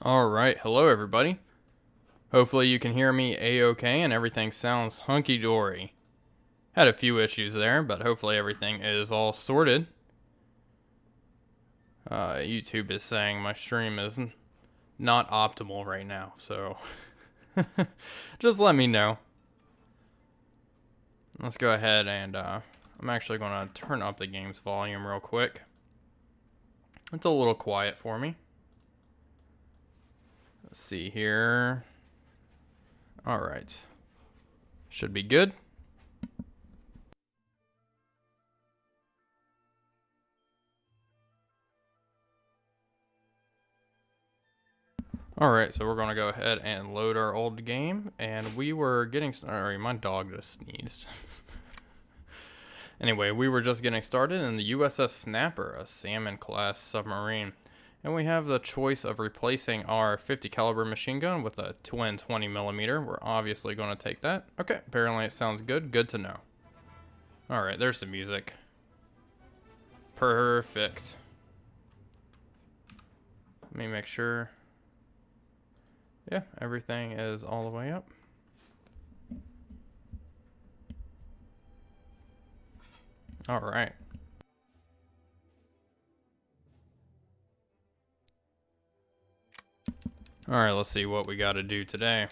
Alright, hello everybody. Hopefully you can hear me a-okay and everything sounds hunky-dory. Had a few issues there, but hopefully everything is all sorted. YouTube is saying my stream is not optimal right now, so just let me know. Let's go ahead and I'm actually going to turn up the game's volume real quick. It's a little quiet for me. Let's see here. Alright. Should be good. Alright, so we're going to go ahead and load our old game. And we were getting... Sorry, my dog just sneezed. Anyway, we were just getting started in the USS Snapper, a salmon-class submarine. And we have the choice of replacing our 50 caliber machine gun with a twin 20mm. We're obviously going to take that. Okay, apparently it sounds good. Good to know. Alright, there's the music. Perfect. Let me make sure. Yeah, everything is all the way up. Alright. Alright, let's see what we got to do today.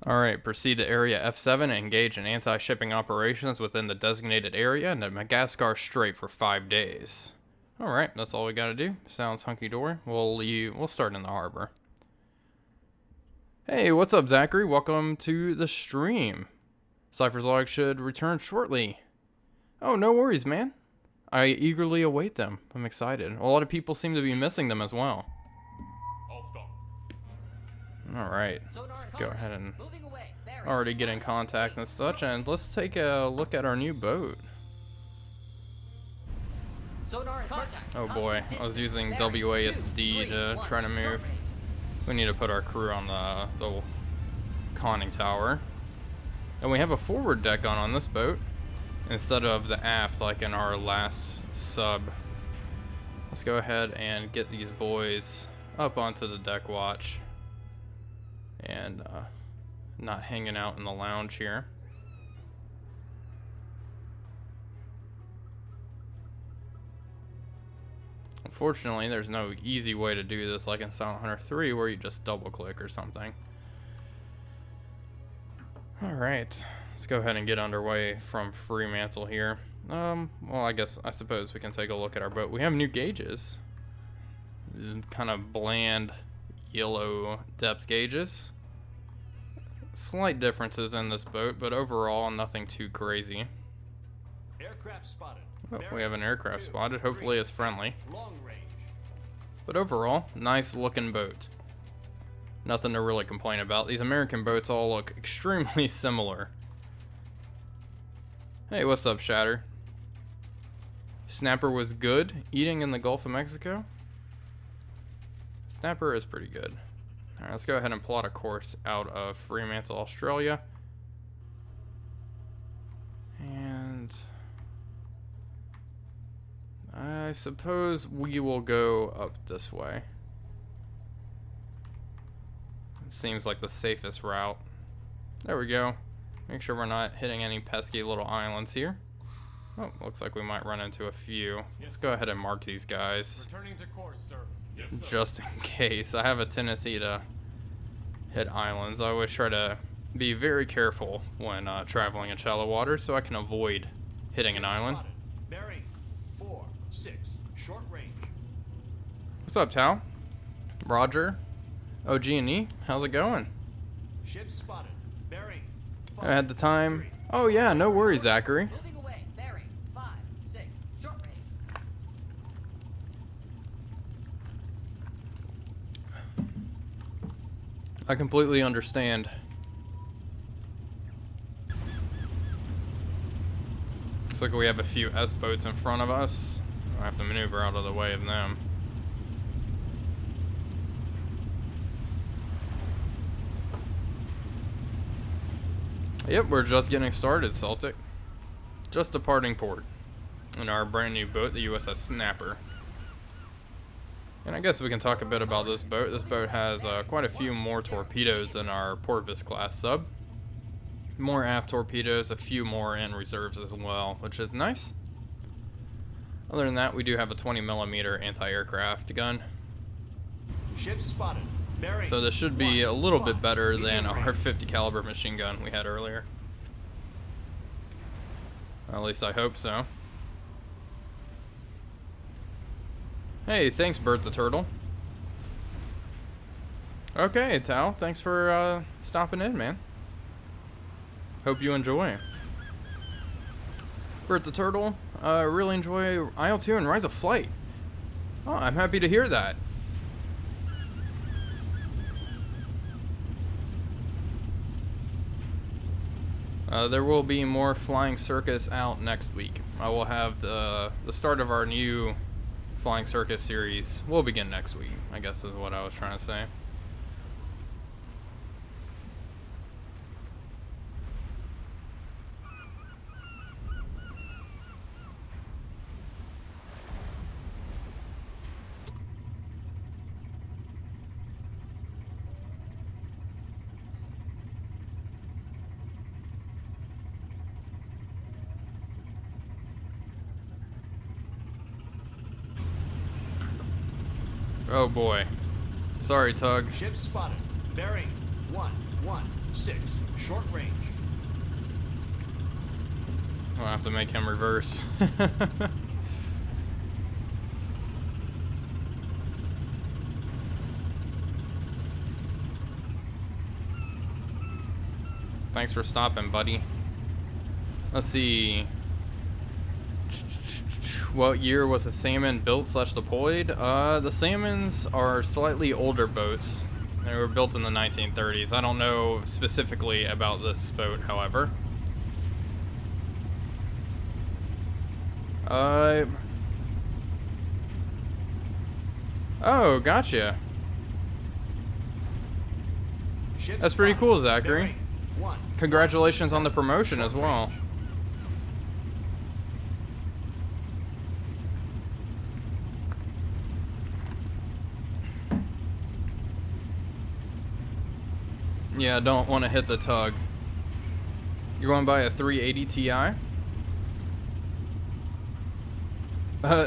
Alright, proceed to Area F7 and engage in anti-shipping operations within the designated area and to Madagascar Strait for 5 days. Alright, that's all we got to do. Sounds hunky-dory. We'll start in the harbor. Hey, what's up, Zachary? Welcome to the stream. Cypher's log should return shortly. Oh, no worries, man. I eagerly await them. I'm excited. A lot of people seem to be missing them as well. Alright, let's go ahead and already get in contact and such, and let's take a look at our new boat. Oh boy, I was using WASD to try to move. We need to put our crew on the conning tower. And we have a forward deck on this boat, instead of the aft like in our last sub. Let's go ahead and get these boys up onto the deck watch. And not hanging out in the lounge here. Unfortunately, there's no easy way to do this like in Silent Hunter 3 where you just double click or something. Alright, let's go ahead and get underway from Fremantle here. Well, I suppose we can take a look at our boat. We have new gauges. These are kind of bland yellow depth gauges. Slight differences in this boat, but overall nothing too crazy. Aircraft spotted. Oh, we have an aircraft spotted. Hopefully it's friendly. But overall, nice looking boat. Nothing to really complain about. These American boats all look extremely similar. Hey, what's up, Shatter? Snapper was good. Eating in the Gulf of Mexico? Snapper is pretty good. Alright, let's go ahead and plot a course out of Fremantle, Australia. And I suppose we will go up this way. It seems like the safest route. There we go. Make sure we're not hitting any pesky little islands here. Oh, looks like we might run into a few. Let's go ahead and mark these guys. Returning to course, sir. Yes, sir. Just in case. I have a tendency to hit islands. I always try to be very careful when traveling in shallow water so I can avoid hitting an island. Bearing 4-6, short range. What's up, Tal? Roger? OG&E? How's it going? Ship spotted. Bearing. I had the time. Oh yeah, no worries, Zachary. Moving away. Bearing 5-6, short range. I completely understand. Looks like we have a few S-boats in front of us. I have to maneuver out of the way of them. Yep, we're just getting started, Celtic. Just departing port. in our brand new boat, the USS Snapper. And I guess we can talk a bit about this boat. This boat has quite a few more torpedoes than our Porpoise class sub. More aft torpedoes, a few more in reserves as well, which is nice. Other than that, we do have a 20mm anti-aircraft gun. Ship spotted. Bearing. So this should be a little bit better than medium our range. 50 caliber machine gun we had earlier. At least I hope so. Hey, thanks, Bert the Turtle. Okay, Tal, thanks for stopping in, man. Hope you enjoy. Bert the Turtle, really enjoy IL-2 and Rise of Flight. Oh, I'm happy to hear that. There will be more Flying Circus out next week. I will have the start of our new Flying Circus series will begin next week, I guess is what I was trying to say. Oh boy. Sorry, Tug. Ship spotted. Bearing 116. Short range. I'll have to make him reverse. Thanks for stopping, buddy. Let's see. What year was the Salmon built / deployed? The Salmons are slightly older boats. They were built in the 1930s. I don't know specifically about this boat, however. Oh, gotcha. Ship That's pretty spotted. cool, Zachary. Bearing 1. Congratulations on the promotion Short as well. range. Yeah, don't want to hit the Tug. You're going to buy a 380 Ti?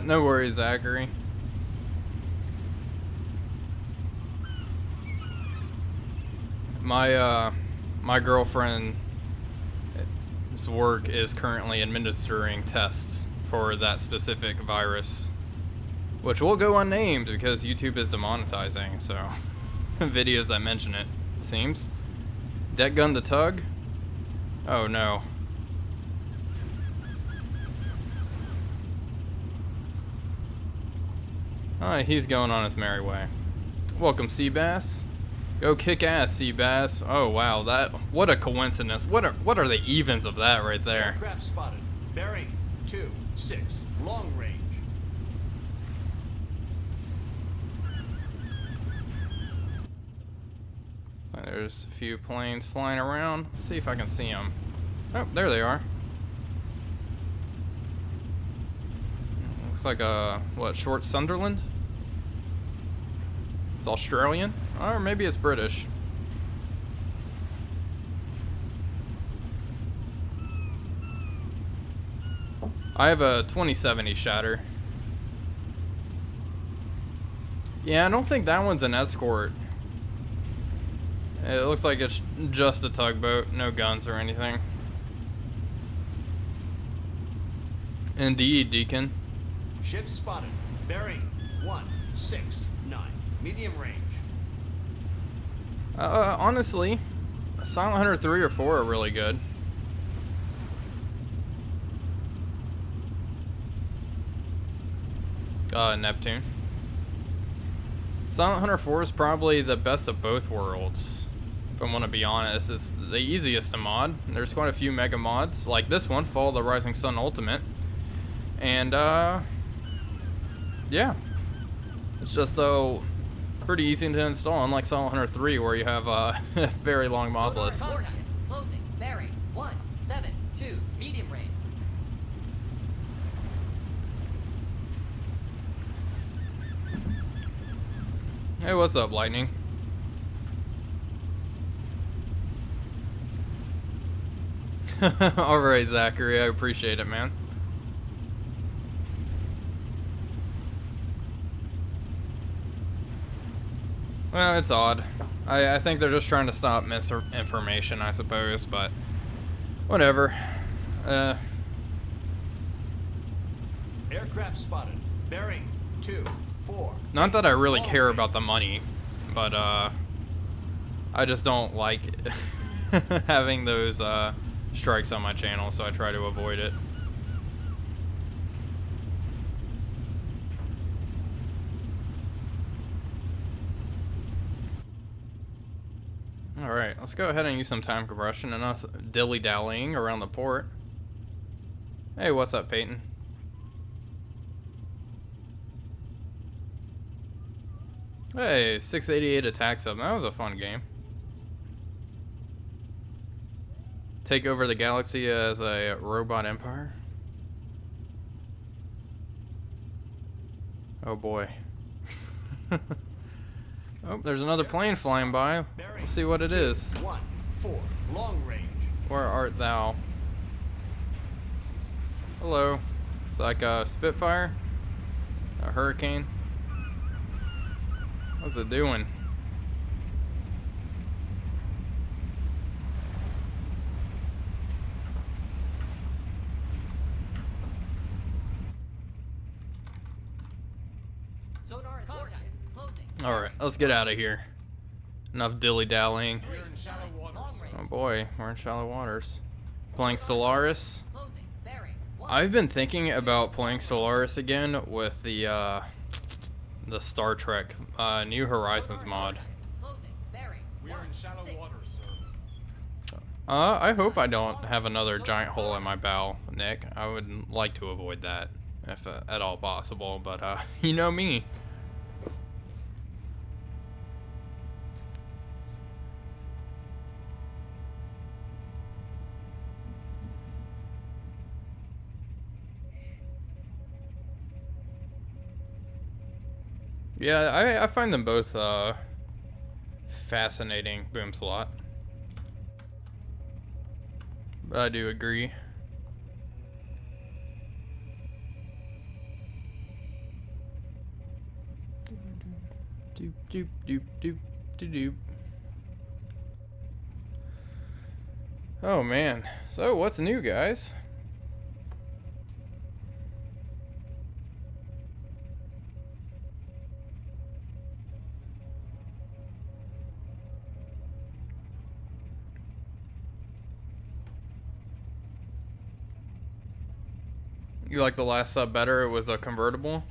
No worries, Zachary. My girlfriend's work is currently administering tests for that specific virus, which will go unnamed because YouTube is demonetizing, so videos that mention it seems. Deck gun the Tug? Oh no. He's going on his merry way. Welcome, Seabass. Go kick ass, Seabass. Oh wow, what a coincidence. What are the evens of that right there? Aircraft spotted. Bearing 26. Long range. There's a few planes flying around. Let's see if I can see them. Oh, there they are. Looks like a, what, short Sunderland? It's Australian? Or maybe it's British. I have a 2070 Shatter. Yeah, I don't think that one's an escort. It looks like it's just a tugboat, no guns or anything. Indeed, Deacon. Ship spotted. Bearing 169. Medium range. Honestly, Silent Hunter 3 or 4 are really good. Neptune. Silent Hunter 4 is probably the best of both worlds. If I want to be honest, it's the easiest to mod. There's quite a few mega mods, like this one, Fall of the Rising Sun Ultimate. And, yeah. It's just, pretty easy to install, unlike Silent Hunter 3, where you have a very long mod list. Contact. Closing. Bearing 172. Medium range. Hey, what's up, Lightning? Alright, Zachary, I appreciate it, man. Well, it's odd. I think they're just trying to stop misinformation, I suppose, but whatever. Aircraft spotted. Bearing 2-4. Not that I really care about the money, but I just don't like having those strikes on my channel, so I try to avoid it. Alright, let's go ahead and use some time compression. Enough dilly-dallying around the port. Hey, what's up, Peyton? Hey, 688 attack sub. That was a fun game. Take over the galaxy as a robot empire. Oh boy. Oh, there's another plane flying by. Let's see what it is. 1-4. Long range. Where art thou? Hello. It's like a Spitfire? A Hurricane? What's it doing? Sonar is contact. Closing. Alright, let's get out of here. Enough dilly-dallying. We're in shallow waters. Long range. Oh boy, we're in shallow waters. Playing Stellaris. Closing. Bearing. I've been thinking about playing Stellaris again with the Star Trek New Horizons mod. Closing. Bearing. We are in shallow waters, sir. I hope I don't have another giant hole in my bow, Nick. I would like to avoid that if at all possible, but you know me. Yeah, I find them both fascinating, Boom Slot. But I do agree. Doop doop doop doop doop doop. Oh man, so what's new, guys? You like the last sub better? It was a convertible.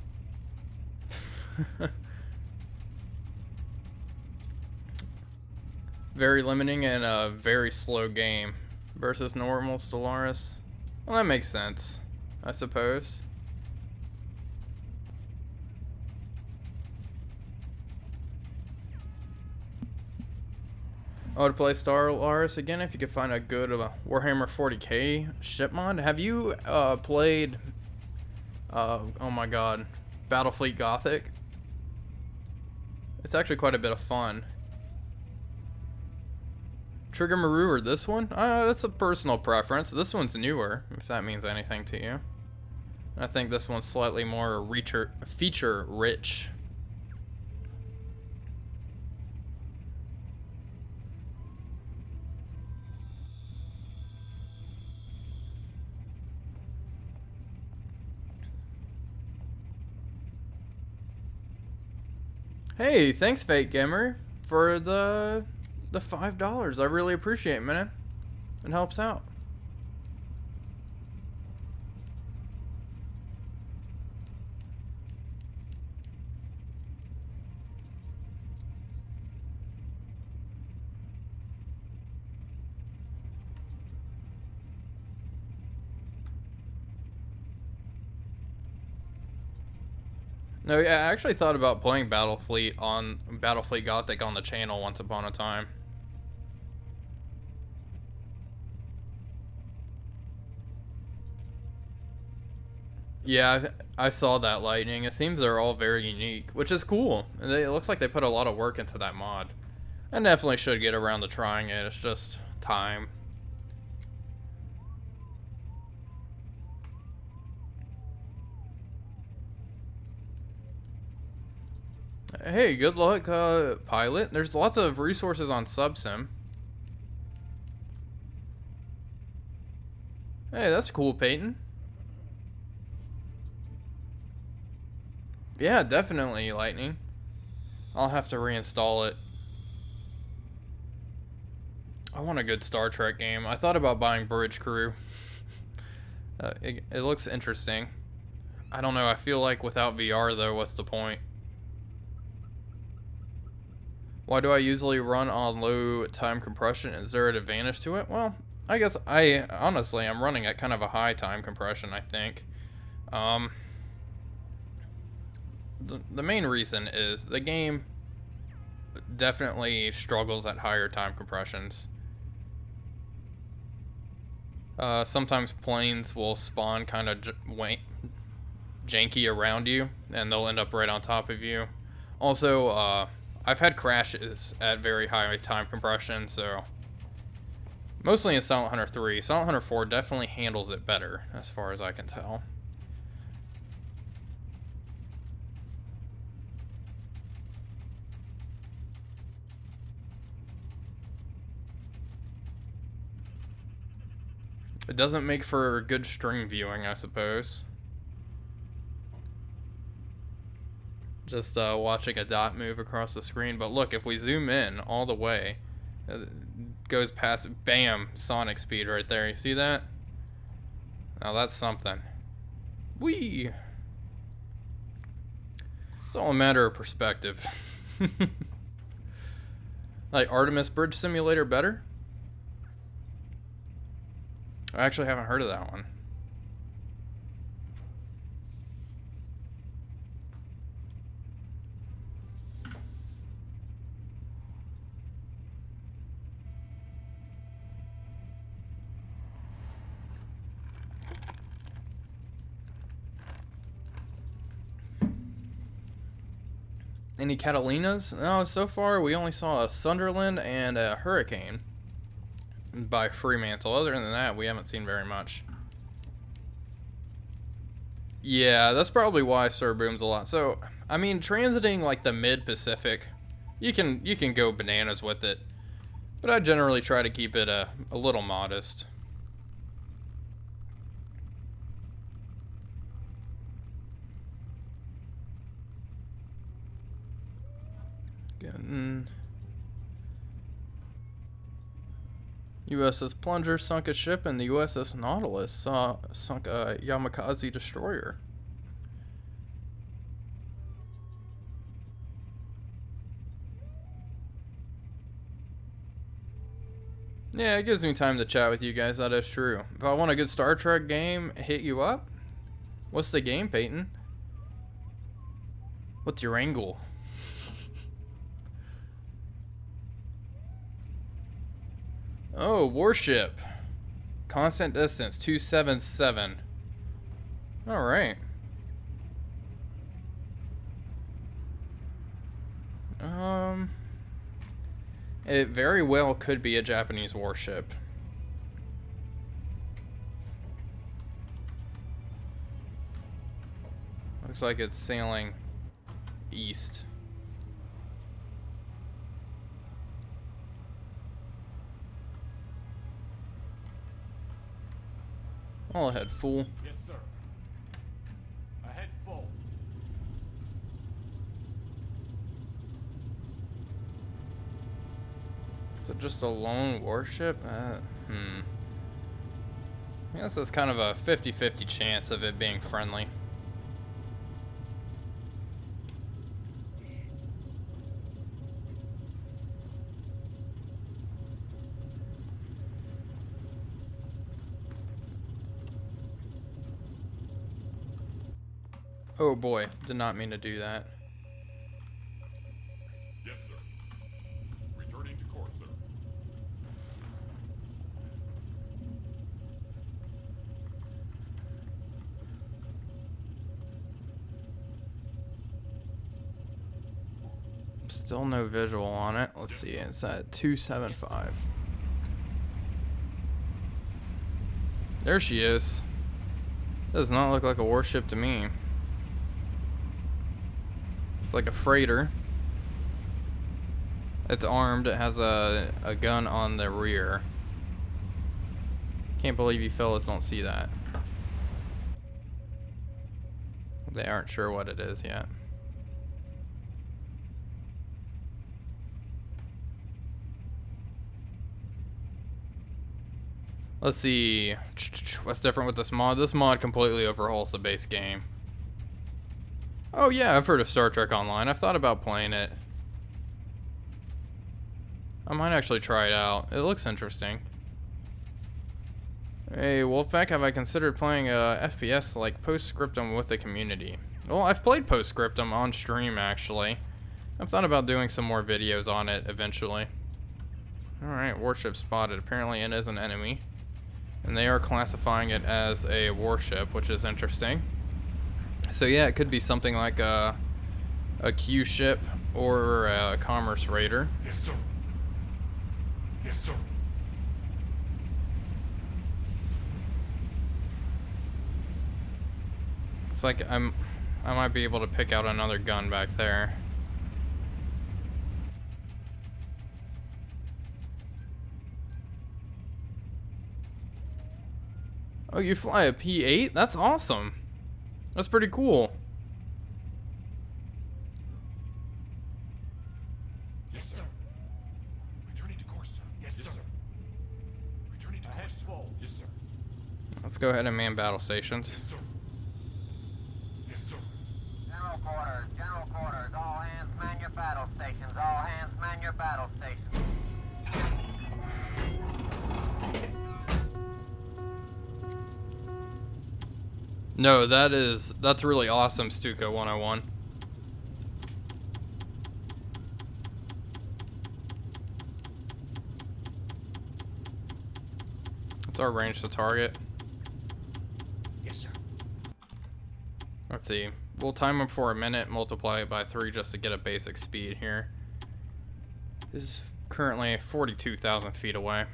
Very limiting and a very slow game versus normal Stellaris. Well, that makes sense, I suppose. I would play Stellaris again if you could find a good Warhammer 40k ship mod. Have you played oh my god, Battlefleet Gothic? It's actually quite a bit of fun. Trigger Maru or this one? That's a personal preference. This one's newer, if that means anything to you. I think this one's slightly more feature rich. Hey, thanks Fake Gamer for the $5. I really appreciate it, man. It helps out. No, yeah, I actually thought about playing Battlefleet Gothic on the channel once upon a time. Yeah, I saw that lightning. It seems they're all very unique, which is cool. It looks like they put a lot of work into that mod. I definitely should get around to trying it. It's just time. Hey, good luck, pilot. There's lots of resources on Subsim. Hey, that's cool, Peyton. Yeah, definitely, Lightning. I'll have to reinstall it. I want a good Star Trek game. I thought about buying Bridge Crew. It looks interesting. I don't know, I feel like without VR though, what's the point? Why do I usually run on low time compression? Is there an advantage to it? Well, I guess honestly, I'm running at kind of a high time compression, I think. The main reason is the game definitely struggles at higher time compressions. Sometimes planes will spawn kind of janky around you, and they'll end up right on top of you. Also, I've had crashes at very high time compression, so mostly in Silent Hunter 3. Silent Hunter 4 definitely handles it better, as far as I can tell. It doesn't make for good stream viewing, I suppose. Just watching a dot move across the screen. But look, if we zoom in all the way, it goes past, bam, Sonic speed right there. You see that? Now that's something. Whee! It's all a matter of perspective. Like Artemis Bridge Simulator better? I actually haven't heard of that one. Any Catalinas? No, so far we only saw a Sunderland and a Hurricane by Fremantle. Other than that, we haven't seen very much. Yeah, that's probably why Sir booms a lot. So, I mean, transiting like the mid-Pacific, you can go bananas with it. But I generally try to keep it a little modest. USS Plunger sunk a ship, and the USS Nautilus sunk a Yamakaze destroyer. Yeah, it gives me time to chat with you guys, that is true. If I want a good Star Trek game, hit you up. What's the game, Peyton? What's your angle? Oh, warship. Constant distance, 277. Alright. It very well could be a Japanese warship. Looks like it's sailing east. All ahead, fool. Yes, sir. Ahead full. Is it just a lone warship? I guess that's kind of a 50-50 chance of it being friendly. Oh boy, did not mean to do that. Yes, sir. Returning to course, sir. Still no visual on it. Let's see. It's at 275. There she is. Does not look like a warship to me. It's like a freighter. It's armed. It has a gun on the rear. Can't believe you fellas don't see that. They aren't sure what it is yet. Let's see. What's different with this mod? This mod completely overhauls the base game. Oh yeah, I've heard of Star Trek Online. I've thought about playing it. I might actually try it out. It looks interesting. Hey, Wolfpack, have I considered playing FPS like Postscriptum with the community? Well, I've played Postscriptum on stream, actually. I've thought about doing some more videos on it eventually. Alright, warship spotted. Apparently it is an enemy. And they are classifying it as a warship, which is interesting. So yeah, it could be something like a Q ship or a commerce raider. Yes, sir. Yes, sir. It's like I might be able to pick out another gun back there. Oh, you fly a P8? That's awesome. That's pretty cool. Yes, sir. Returning to course, sir. Yes, sir. Returning to Ahead course, sir. full. Yes, sir. Let's go ahead and man battle stations. Yes, sir. Yes, sir. General quarters, all hands man your battle stations, all hands man your battle stations. No, that's really awesome, Stuka 101. What's our range to target? Yes, sir. Let's see. We'll time him for a minute, multiply it by 3 just to get a basic speed here. This is currently 42,000 feet away.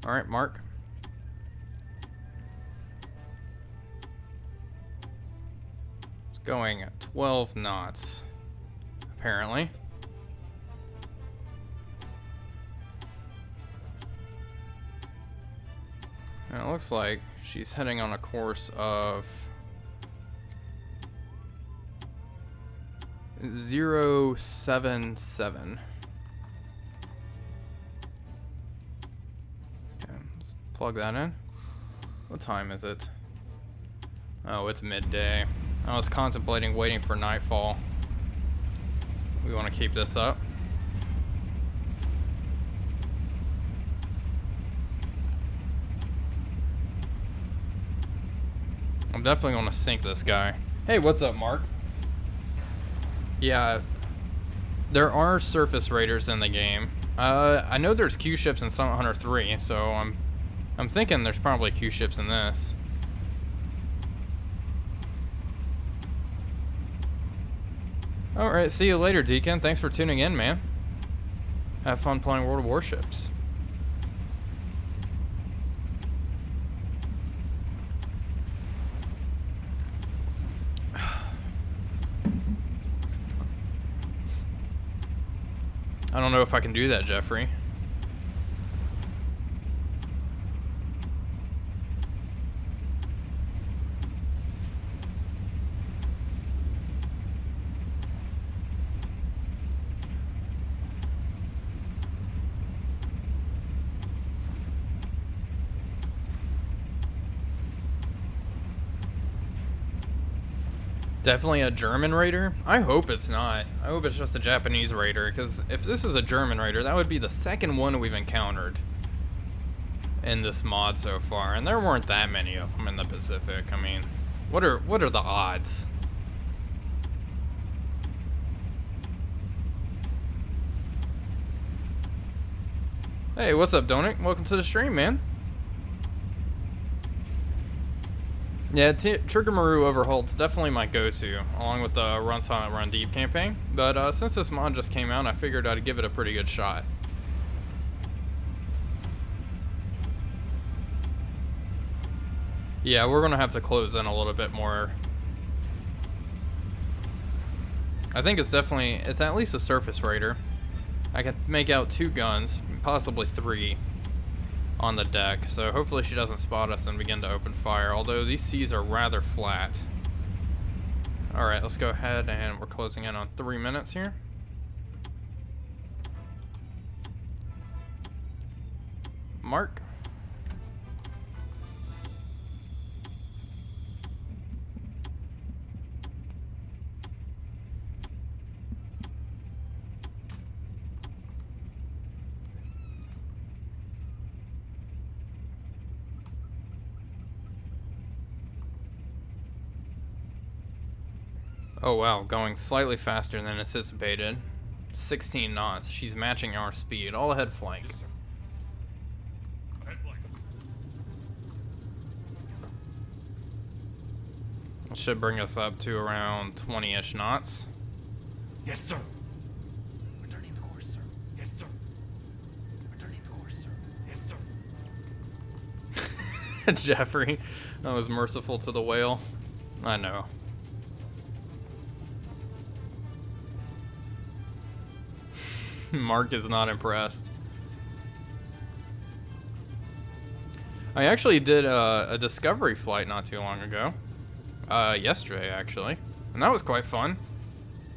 Alright, Mark. It's going at 12 knots, apparently. And it looks like she's heading on a course of 077. Okay, let's plug that in. What time is it? Oh, it's midday. I was contemplating waiting for nightfall. We want to keep this up. I'm definitely going to sink this guy. Hey, what's up, Mark? Yeah, there are surface raiders in the game. I know there's Q ships in Summit Hunter 3, so I'm thinking there's probably Q ships in this. Alright, see you later, Deacon. Thanks for tuning in, man. Have fun playing World of Warships. I don't know if I can do that, Jeffrey. Definitely a German raider? I hope it's not. I hope it's just a Japanese raider, because if this is a German raider, that would be the second one we've encountered in this mod so far, and there weren't that many of them in the Pacific. I mean, what are the odds? Hey, what's up, Donut? Welcome to the stream, man. Yeah, Triggermaroo Overhaul's definitely my go-to, along with the Run Silent Run Deep campaign. But since this mod just came out, I figured I'd give it a pretty good shot. Yeah, we're gonna have to close in a little bit more. I think it's at least a surface raider. I can make out 2 guns, possibly 3, on the deck. So hopefully she doesn't spot us and begin to open fire, although these seas are rather flat. Alright, let's go ahead, and we're closing in on 3 minutes here. Mark. Oh wow, going slightly faster than anticipated. 16 knots. She's matching our speed. All ahead flank. Yes, sir. Ahead flank. It should bring us up to around 20-ish knots. Yes, sir. Returning to course, sir. Yes, sir. Returning to course, sir. Yes, sir. Jeffrey, that was merciful to the whale. I know. Mark is not impressed. I actually did a discovery flight not too long ago. Yesterday, actually. And that was quite fun.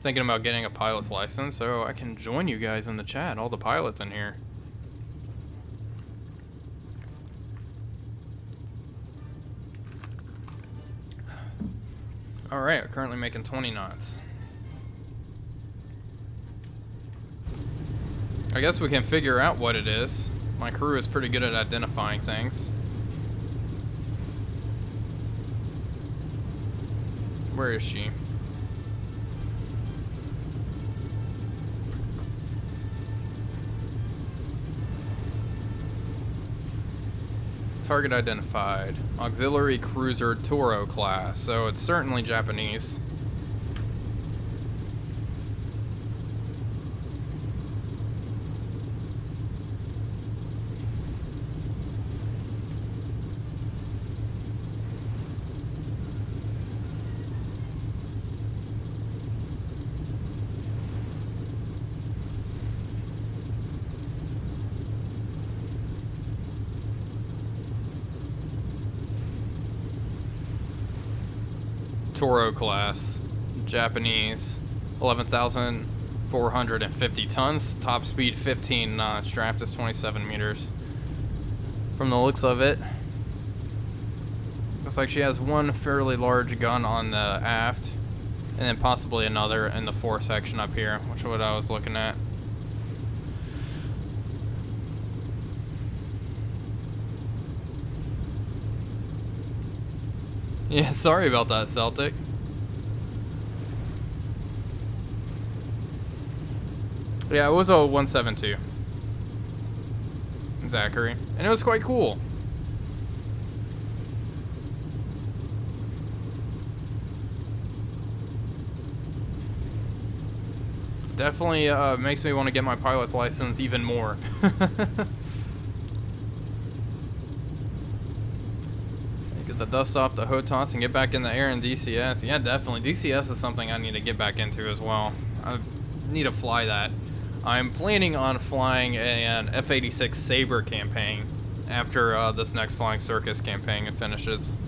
Thinking about getting a pilot's license, so I can join you guys in the chat, all the pilots in here. Alright, we're currently making 20 knots. I guess we can figure out what it is. My crew is pretty good at identifying things. Where is she? Target identified. Auxiliary Cruiser Toro class. So it's certainly Japanese. Toro class, Japanese, 11,450 tons, top speed 15 knots, draft is 27 meters. From the looks of it, looks like she has one fairly large gun on the aft, and then possibly another in the fore section up here, which is what I was looking at. Yeah, sorry about that, Celtic. Yeah, it was a 172. Zachary. And it was quite cool. Definitely makes me want to get my pilot's license even more. Get the dust off the HOTAS and get back in the air in DCS. Yeah, definitely. DCS is something I need to get back into as well. I need to fly that. I'm planning on flying an F-86 Sabre campaign after this next Flying Circus campaign finishes.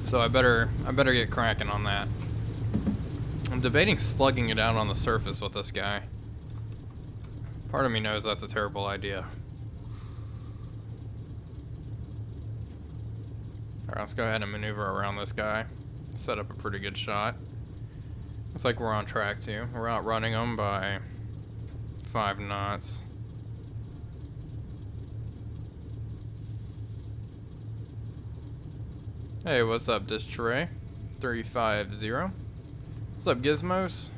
So I better get cracking on that. I'm debating slugging it out on the surface with this guy. Part of me knows that's a terrible idea. Alright, let's go ahead and maneuver around this guy. Set up a pretty good shot. Looks like we're on track too. We're outrunning them by 5 knots. Hey, what's up, Dishtray? 350. What's up, Gizmos?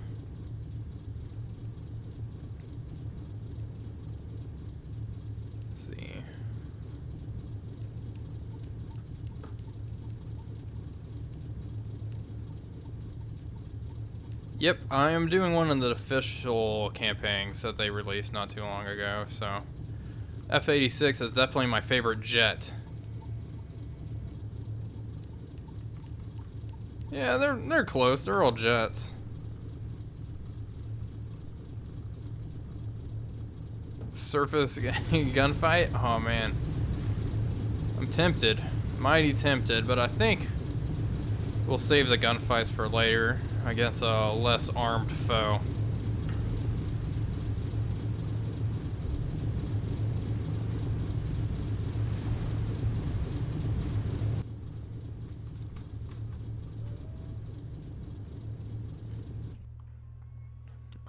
Yep, I am doing one of the official campaigns that they released not too long ago, so... F-86 is definitely my favorite jet. Yeah, they're close. They're all jets. Surface gunfight? Oh, man. I'm tempted. Mighty tempted, but I think we'll save the gunfights for later against a less armed foe.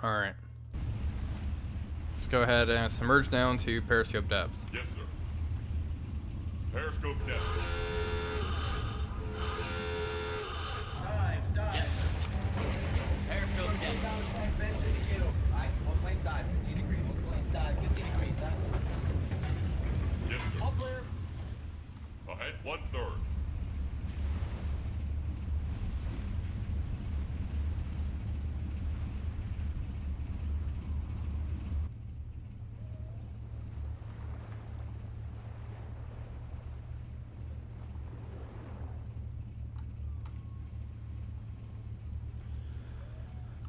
Alright. Let's go ahead and submerge down to periscope depth. Yes, sir. Periscope depth. Dive. Periscope dead. Alright, all planes dive, 15 degrees. Planes dive, 15 degrees, huh? Yes, sir. All clear. Ahead 1/3.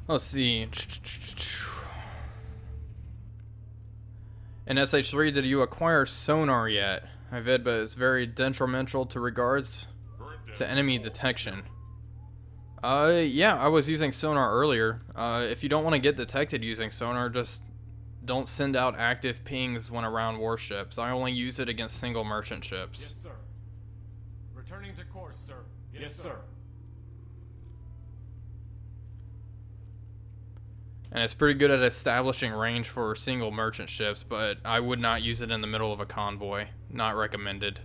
Let's see. In SH3, did you acquire sonar yet? I did, but it's very detrimental to regards to enemy detection. Yeah, I was using sonar earlier. If you don't want to get detected using sonar, just don't send out active pings when around warships. I only use it against single merchant ships. Yes, sir. Returning to course, sir. Yes, sir. And it's pretty good at establishing range for single merchant ships, but I would not use it in the middle of a convoy. Not recommended.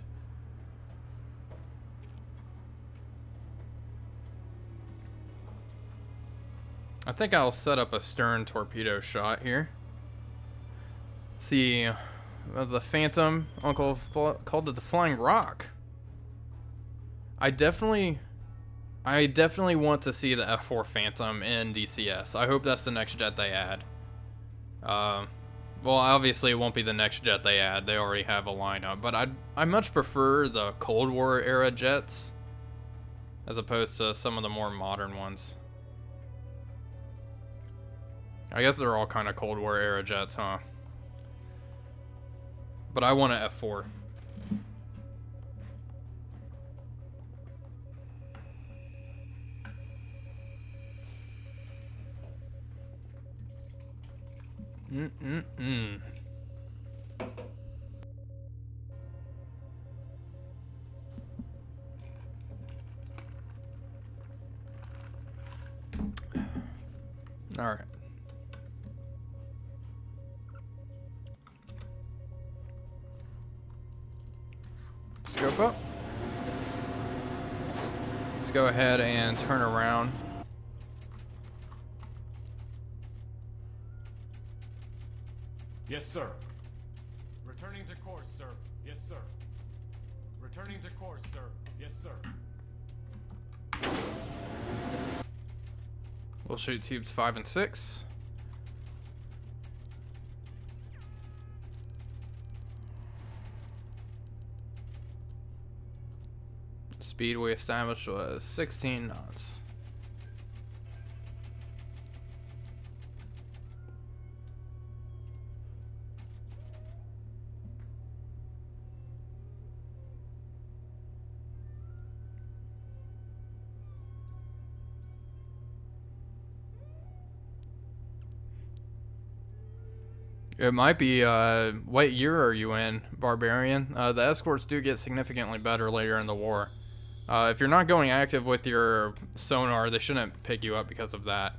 I think I'll set up a stern torpedo shot here. See, the Phantom, Uncle called it the Flying Rock. I definitely want to see the F.4 Phantom in DCS. I hope that's the next jet they add. Well, obviously it won't be the next jet they add. They already have a lineup. But I much prefer the Cold War era jets as opposed to some of the more modern ones. I guess they're all kind of Cold War era jets, huh? But I want an F4. All right. Scope up. Let's go ahead and turn around. Yes, sir. Returning to course, sir. Yes, sir. Returning to course, sir. Yes, sir. We'll shoot tubes 5 and 6. Speed we established was 16 knots. It might be, what year are you in, Barbarian? The escorts do get significantly better later in the war. If you're not going active with your sonar, they shouldn't pick you up because of that.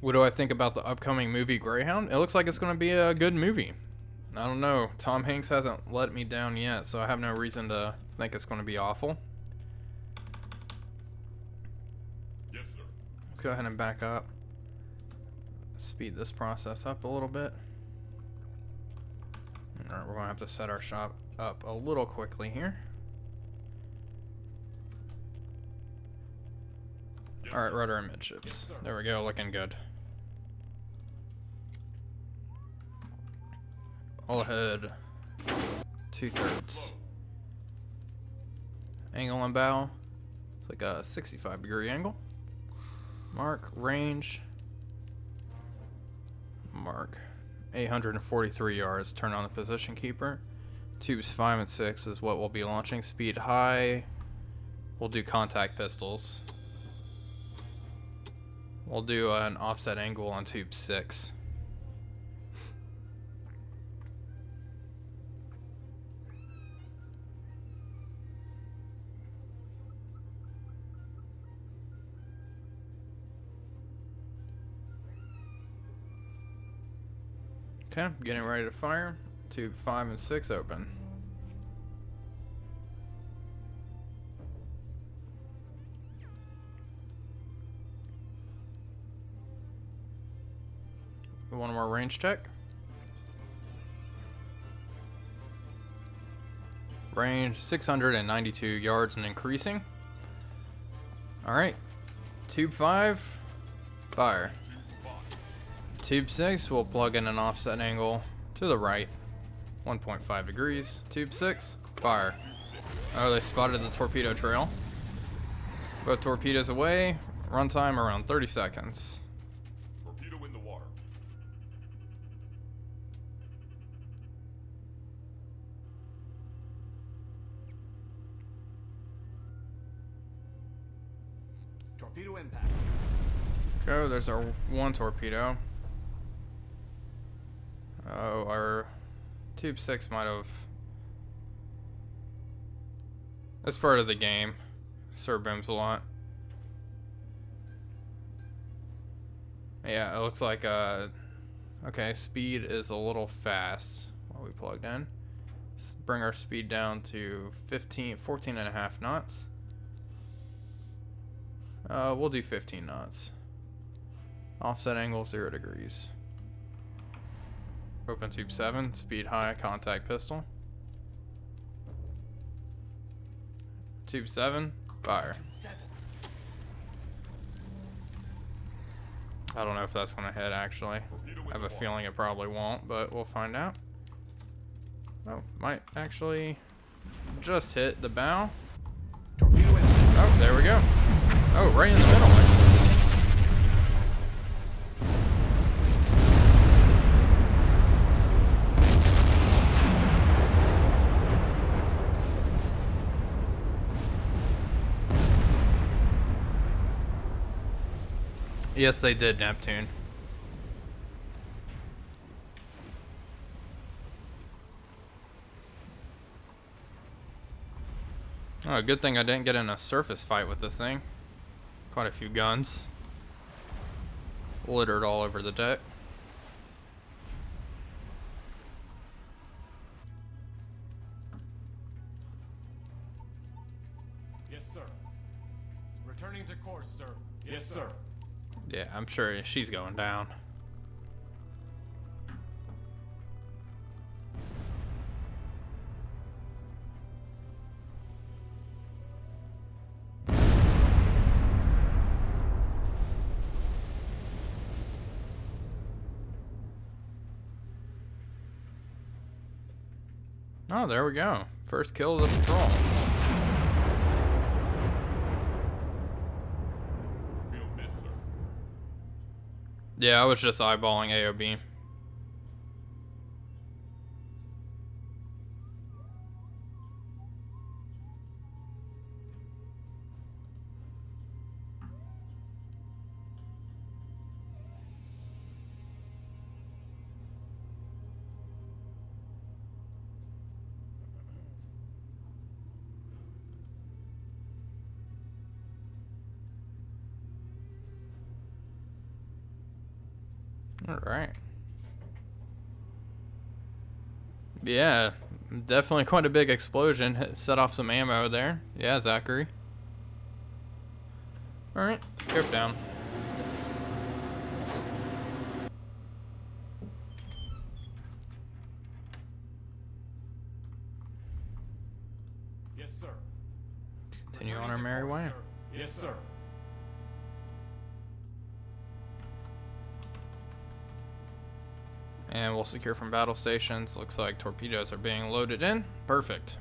What do I think about the upcoming movie Greyhound? It looks like it's going to be a good movie. I don't know. Tom Hanks hasn't let me down yet, so I have no reason to think it's going to be awful. Yes, sir. Let's go ahead and back up. Speed this process up a little bit. Alright, we're going to have to set our shop up a little quickly here. Yes, Alright, sir. rudder and midships. Yes, sir. There we go, looking good. All ahead. 2/3. Angle on bow. It's like a 65-degree angle. Mark, range. Mark. 843 yards. Turn on the position keeper. Tubes 5 and 6 is what we'll be launching. Speed high. We'll do contact pistols. We'll do an offset angle on tube 6. Okay, getting ready to fire. Tube 5 and 6 open. One more range check. Range 692 yards and increasing. Alright. Tube 5, fire. Tube 6, we'll plug in an offset angle to the right. 1.5 degrees. Tube 6, fire. Oh, they spotted the torpedo trail. Both torpedoes away. Runtime around 30 seconds. Torpedo in the water. Torpedo impact. Go, there's our one torpedo. Oh, our tube 6 might have... That's part of the game. Sir booms a lot. Yeah, it looks like okay, speed is a little fast while we plugged in. Let's bring our speed down to 14 and a half knots. We'll do 15 knots. Offset angle 0 degrees. Open tube 7, speed high, contact pistol. Tube 7, fire. I don't know if that's gonna hit actually. I have a feeling it probably won't, but we'll find out. Oh, might actually just hit the bow. Torpedo impact. Oh, there we go. Oh, right in the middle. Yes, they did, Neptune. Oh, good thing I didn't get in a surface fight with this thing. Quite a few guns. Littered all over the deck. Yes, sir. Returning to course, sir. Yes, sir. Yeah, I'm sure she's going down. Oh, there we go. First kill of the patrol. Torpedo miss, sir. Yeah, I was just eyeballing AOB. All right. Yeah, definitely quite a big explosion. Set off some ammo there. Yeah, Zachary. Alright, scope down. Yes, sir. Continue on our merry way. Yes, sir. And we'll secure from battle stations. Looks like torpedoes are being loaded in. Perfect.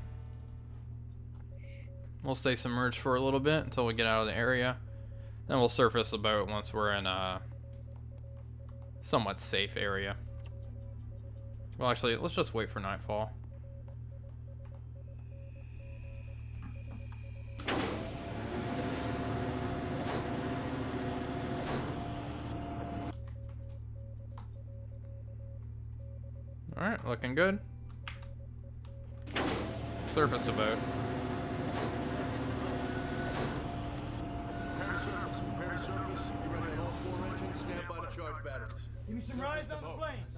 We'll stay submerged for a little bit until we get out of the area. Then we'll surface the boat once we're in a somewhat safe area. Well, actually, let's just wait for nightfall. Alright, looking good. Surface the boat. Prepare to surface. Be ready on all 4 engines. Stand by to charge batteries. Give me some rise on the planes.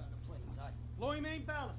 Blowing main ballast.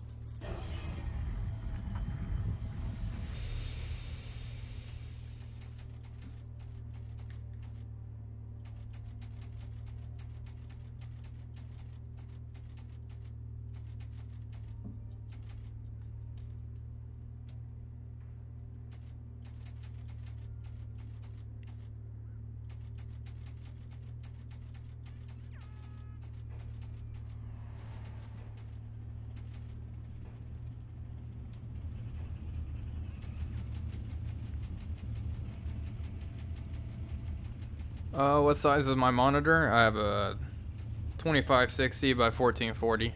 What size is my monitor? I have a 2560 by 1440.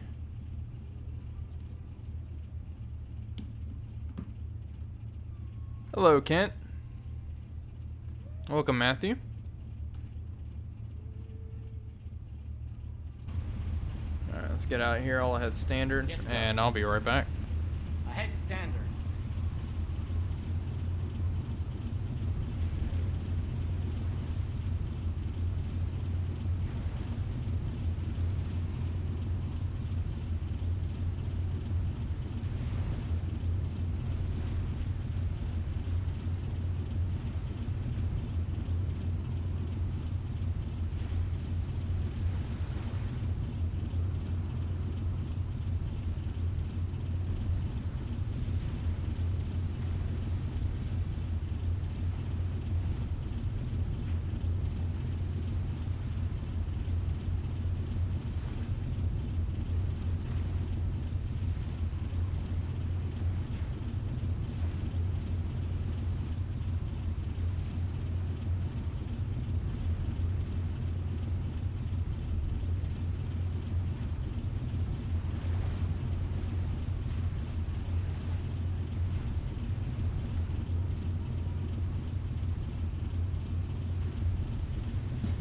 Hello, Kent. Welcome, Matthew. Alright, let's get out of here. I'll head standard, Yes, sir. and I'll be right back. Ahead standard.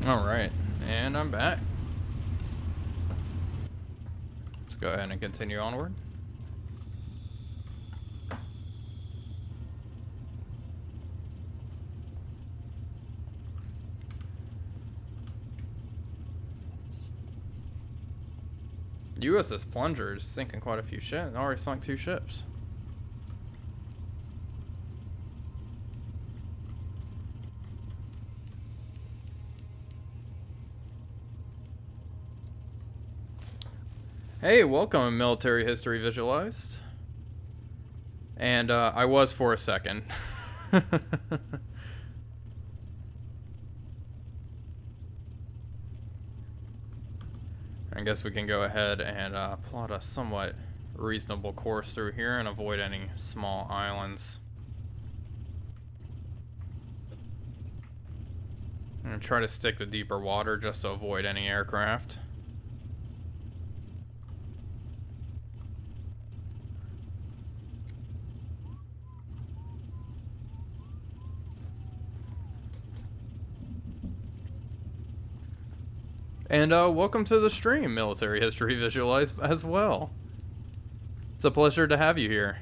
Alright, and I'm back. Let's go ahead and continue onward. USS Plunger is sinking quite a few ships. Already sunk 2 ships. Hey, welcome, Military History Visualized. And I was for a second. I guess we can go ahead and plot a somewhat reasonable course through here and avoid any small islands. I'm gonna try to stick to deeper water just to avoid any aircraft. And welcome to the stream, Military History Visualized, as well. It's a pleasure to have you here.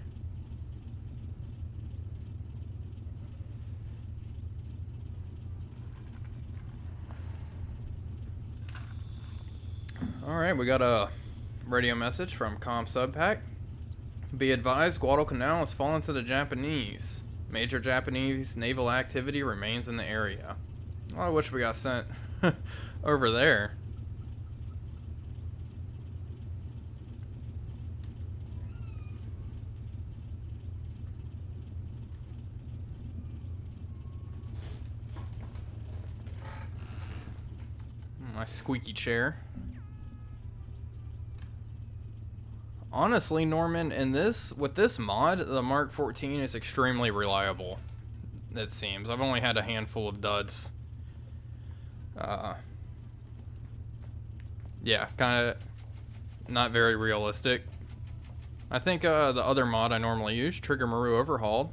Alright, we got a radio message from Com Subpack. Be advised, Guadalcanal has fallen to the Japanese. Major Japanese naval activity remains in the area. Well, I wish we got sent over there. My squeaky chair. Honestly, Norman, with this mod, the Mark 14 is extremely reliable. It seems. I've only had a handful of duds. Yeah, kind of not very realistic. I think the other mod I normally use, Trigger Maru Overhauled,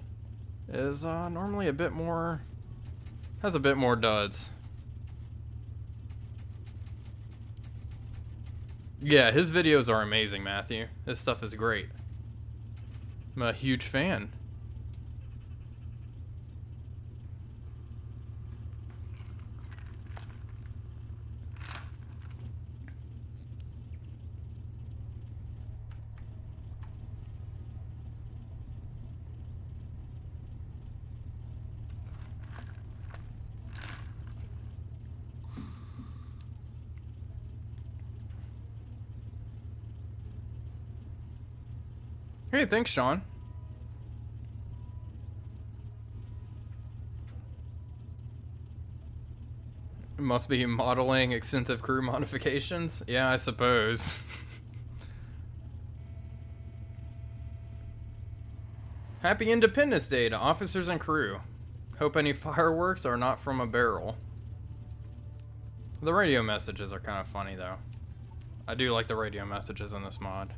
is normally a bit more, has a bit more duds. Yeah, his videos are amazing, Matthew. His stuff is great. I'm a huge fan. Hey, thanks, Sean. Must be modeling extensive crew modifications? Yeah, I suppose. Happy Independence Day to officers and crew. Hope any fireworks are not from a barrel. The radio messages are kind of funny, though. I do like the radio messages in this mod.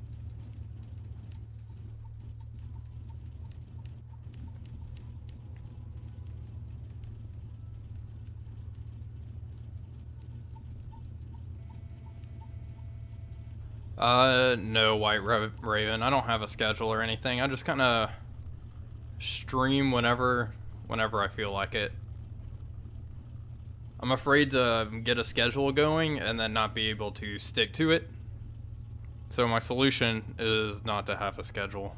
No, White Raven. I don't have a schedule or anything. I just kind of stream whenever I feel like it. I'm afraid to get a schedule going and then not be able to stick to it. So my solution is not to have a schedule.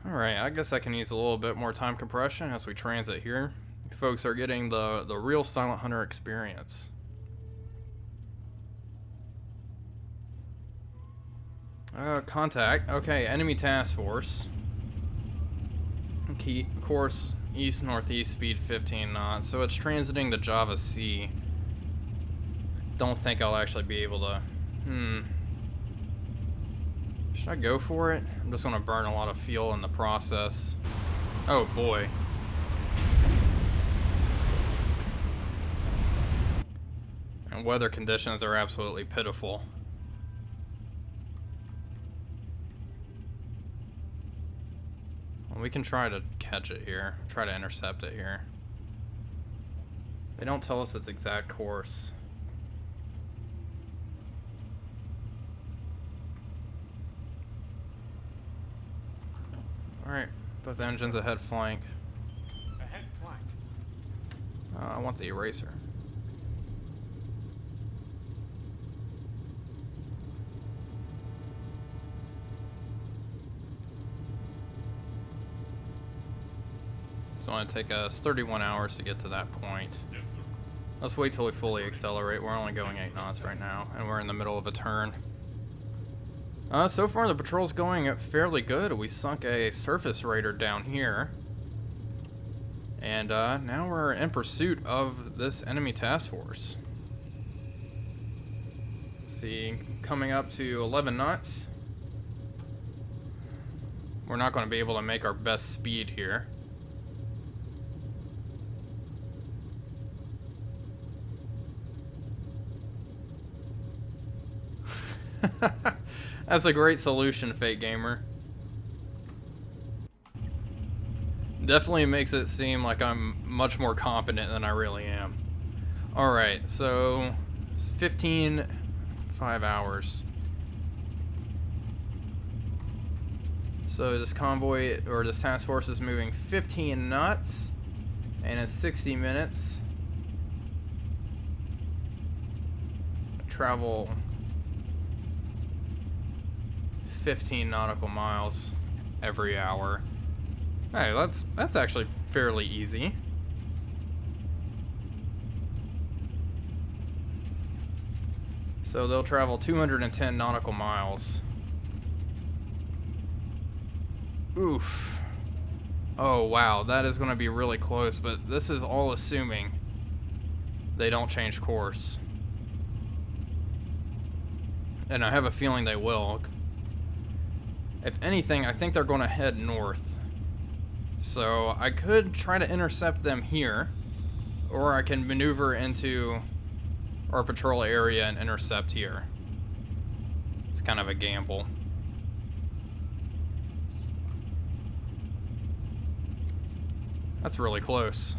Alright, I guess I can use a little bit more time compression as we transit here. You folks are getting the real Silent Hunter experience. Contact. Okay, enemy task force. Key course east-northeast, speed 15 knots. So it's transiting the Java Sea. Don't think I'll actually be able to... Should I go for it? I'm just gonna burn a lot of fuel in the process. Oh boy. And weather conditions are absolutely pitiful. Well, we can try to catch it here. Try to intercept it here. They don't tell us its exact course. Alright, both engines ahead flank. Ahead flank. I want the eraser. It's going to take us 31 hours to get to that point. Yes, sir. Let's wait till we fully accelerate. We're only going 8 knots right now, and we're in the middle of a turn. So far the patrol's going fairly good. We sunk a surface raider down here. And now we're in pursuit of this enemy task force. Let's see, coming up to 11 knots. We're not going to be able to make our best speed here. That's a great solution, Fake Gamer. Definitely makes it seem like I'm much more competent than I really am. Alright, so it's 5 hours. So this convoy, or this task force, is moving 15 knots, and it's 60 minutes. travel 15 nautical miles every hour. Hey, that's actually fairly easy. So they'll travel 210 nautical miles. Oof. Oh wow, that is going to be really close, but this is all assuming they don't change course. And I have a feeling they will. If anything, I think they're going to head north. So I could try to intercept them here, or I can maneuver into our patrol area and intercept here. It's kind of a gamble. That's really close.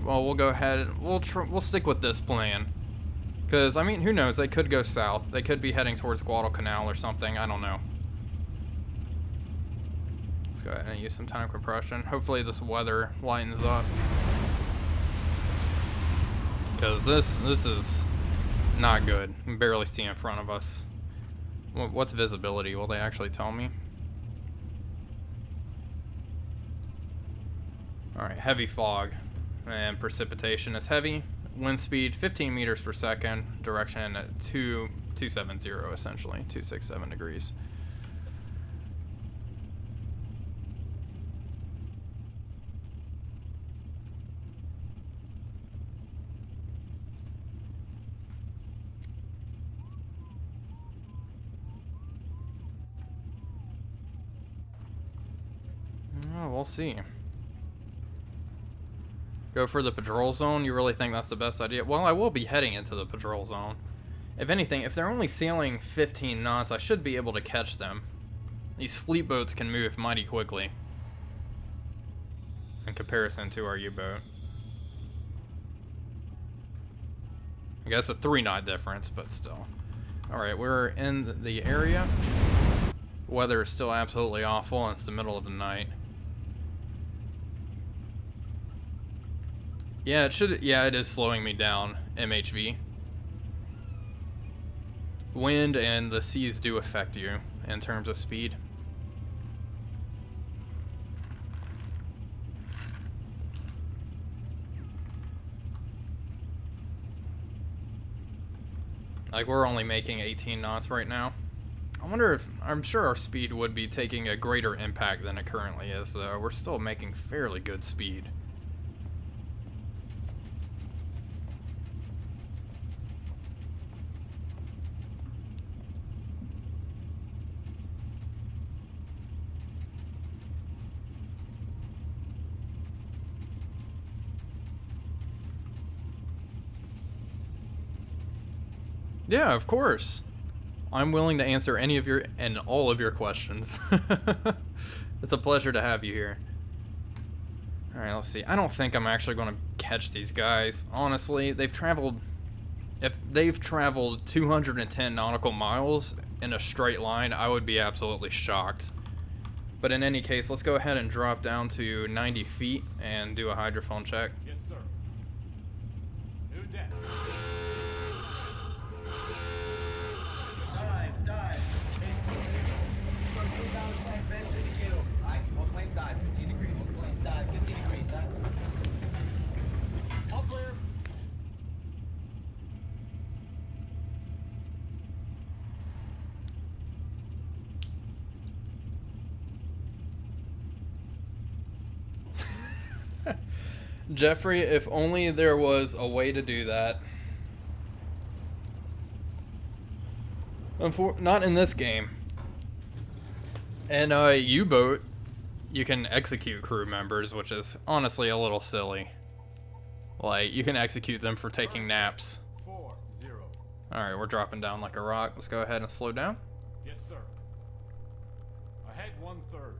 Well, we'll go ahead. We'll stick with this plan. Because, I mean, who knows? They could go south. They could be heading towards Guadalcanal or something. I don't know. Let's go ahead and use some time compression. Hopefully this weather lightens up. Because this is not good. I can barely see in front of us. What's visibility? Will they actually tell me? Alright, heavy fog. And precipitation is heavy. Wind speed 15 meters per second. Direction at 270 essentially. 267 degrees. Oh, we'll see. Go for the patrol zone? You really think that's the best idea? Well, I will be heading into the patrol zone. If anything, if they're only sailing 15 knots, I should be able to catch them. These fleet boats can move mighty quickly in comparison to our U-boat. I guess a 3-knot difference, but still. Alright, we're in the area. Weather is still absolutely awful, and it's the middle of the night. Yeah, it is slowing me down, MHV. Wind and the seas do affect you in terms of speed. Like, we're only making 18 knots right now. I wonder if, I'm sure our speed would be taking a greater impact than it currently is, though. We're still making fairly good speed. Yeah, of course. I'm willing to answer any of your and all of your questions. It's a pleasure to have you here. Alright, let's see. I don't think I'm actually going to catch these guys. Honestly, if they've traveled 210 nautical miles in a straight line, I would be absolutely shocked. But in any case, let's go ahead and drop down to 90 feet and do a hydrophone check. Yes, sir. New depth. Dive. Alright, all planes dive, 15 degrees. Planes dive, 15 degrees, huh? All clear. Jeffrey, if only there was a way to do that. Not in this game. In a U-boat, you can execute crew members, which is honestly a little silly. Like, you can execute them for taking naps. 4-0. Alright, we're dropping down like a rock. Let's go ahead and slow down. Yes, sir. Ahead 1/3.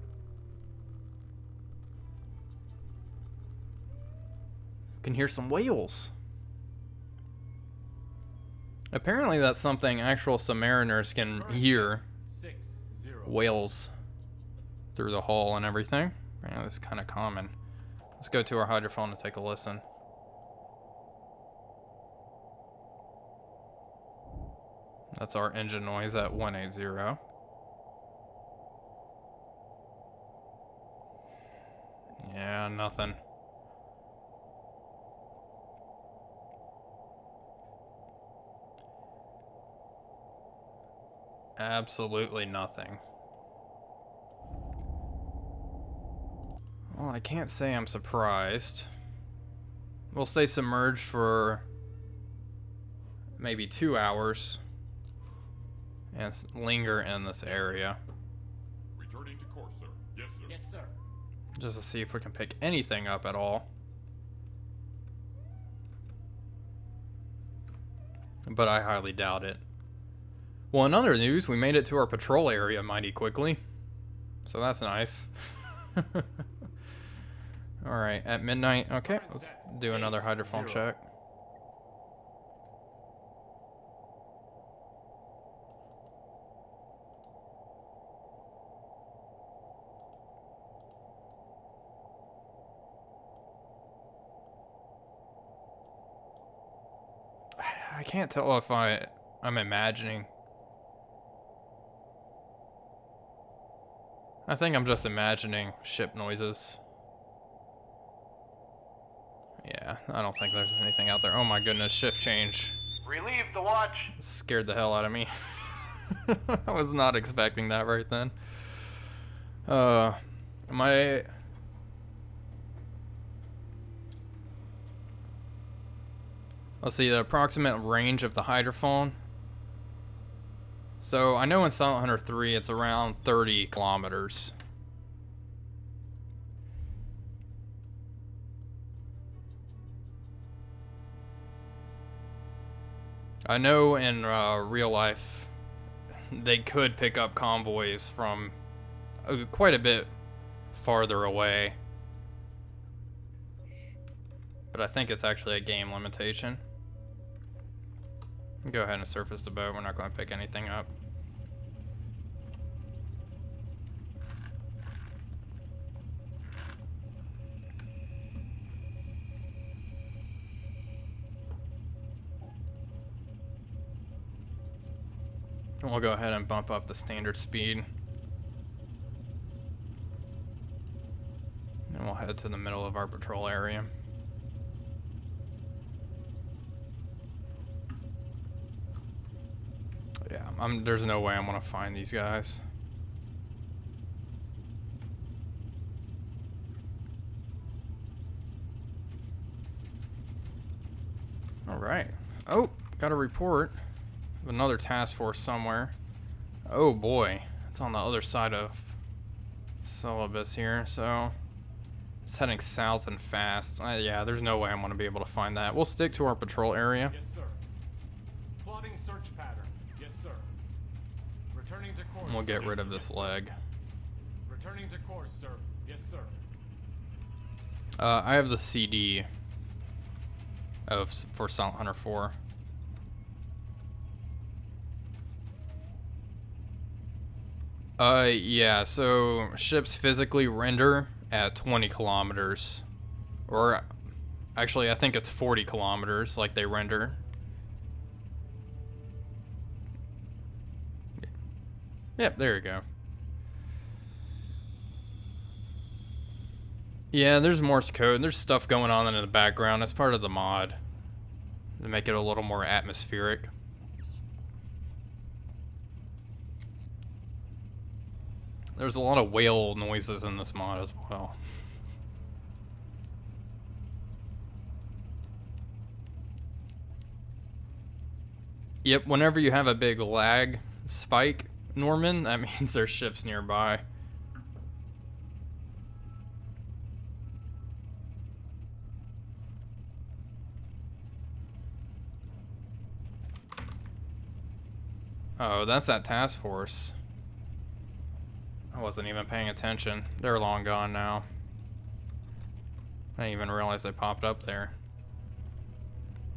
Can hear some whales. Apparently that's something actual submariners can hear. 6-0. Whales through the hull and everything. Yeah, that's kind of common. Let's go to our hydrophone and take a listen. That's our engine noise at 180. Yeah, nothing. Absolutely nothing. Well, I can't say I'm surprised. We'll stay submerged for maybe 2 hours and linger in this area. Returning to course, sir. Yes, sir. Yes, sir. Just to see if we can pick anything up at all. But I highly doubt it. Well, in other news, we made it to our patrol area mighty quickly. So that's nice. Alright, at midnight. Okay, let's do another hydrophone check. I can't tell if I'm imagining. I think I'm just imagining ship noises. Yeah, I don't think there's anything out there. Oh my goodness, shift change. Relieve the watch. Scared the hell out of me. I was not expecting that right then. Let's see the approximate range of the hydrophone. So I know in Silent Hunter 3 it's around 30 kilometers. I know in real life they could pick up convoys from quite a bit farther away. But I think it's actually a game limitation. Go ahead and surface the boat. We're not going to pick anything up. And we'll go ahead and bump up the standard speed. And we'll head to the middle of our patrol area. Yeah, there's no way I'm gonna find these guys. All right. Oh, got a report of another task force somewhere. Oh boy, it's on the other side of Syllabus here, so it's heading south and fast. Yeah, there's no way I'm gonna be able to find that. We'll stick to our patrol area. Yes, sir. Plotting search pattern. Yes, sir. Returning to course. And we'll get rid of this leg. Returning to course, sir. Yes, sir. I have the CD for Silent Hunter 4. Yeah, so ships physically render at 20 kilometers. Or, actually, I think it's 40 kilometers, like they render. Yep, there you go. Yeah, there's Morse code. There's stuff going on in the background. That's part of the mod to make it a little more atmospheric. There's a lot of whale noises in this mod as well. Yep, whenever you have a big lag spike, Norman, that means there's ships nearby. Oh, that's that task force. I wasn't even paying attention. They're long gone now. I didn't even realize they popped up there.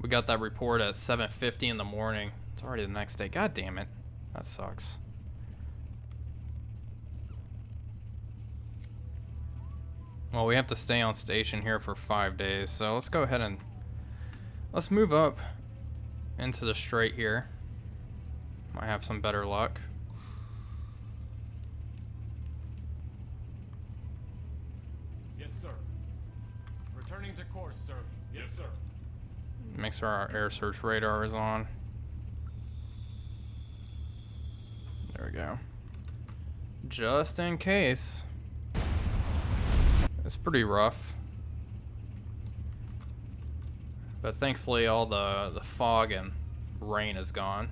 We got that report at 7:50 in the morning. It's already the next day. God damn it. That sucks. Well, we have to stay on station here for 5 days, so let's go ahead and let's move up into the strait here. Might have some better luck. Yes, sir. Returning to course, sir. Yes, sir. Make sure our air search radar is on. There we go. Just in case. It's pretty rough. But thankfully all the fog and rain is gone.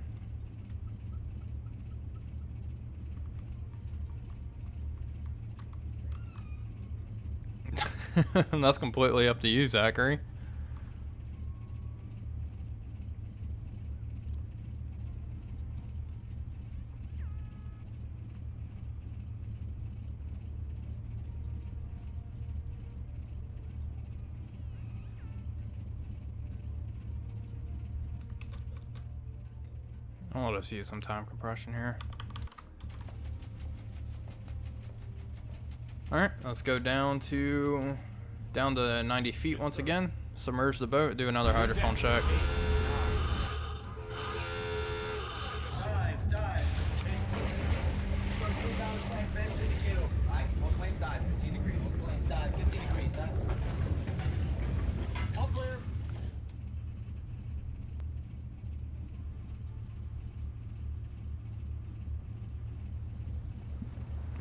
And that's completely up to you, Zachary. I'll let us use some time compression here. Alright, let's go down to 90 feet once again. Submerge the boat, do another hydrophone check. Dive. Alright, all planes dive, 15 degrees. Planes dive, 15 degrees, huh? All clear.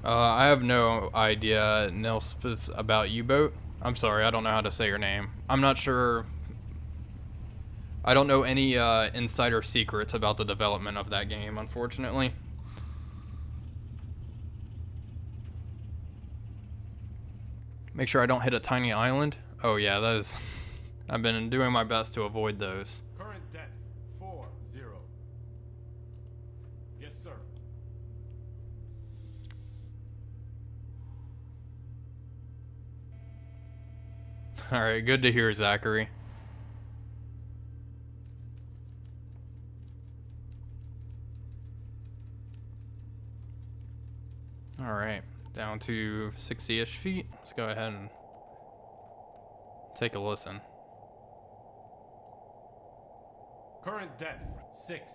I have no idea, Nils, about U-boat. I'm sorry, I don't know how to say your name. I'm not sure. I don't know any insider secrets about the development of that game, unfortunately. Make sure I don't hit a tiny island. Oh yeah, that is. I've been doing my best to avoid those. Current depth 40. Yes, sir. Alright, good to hear, Zachary. Alright, down to 60-ish feet. Let's go ahead and take a listen. Current depth 60.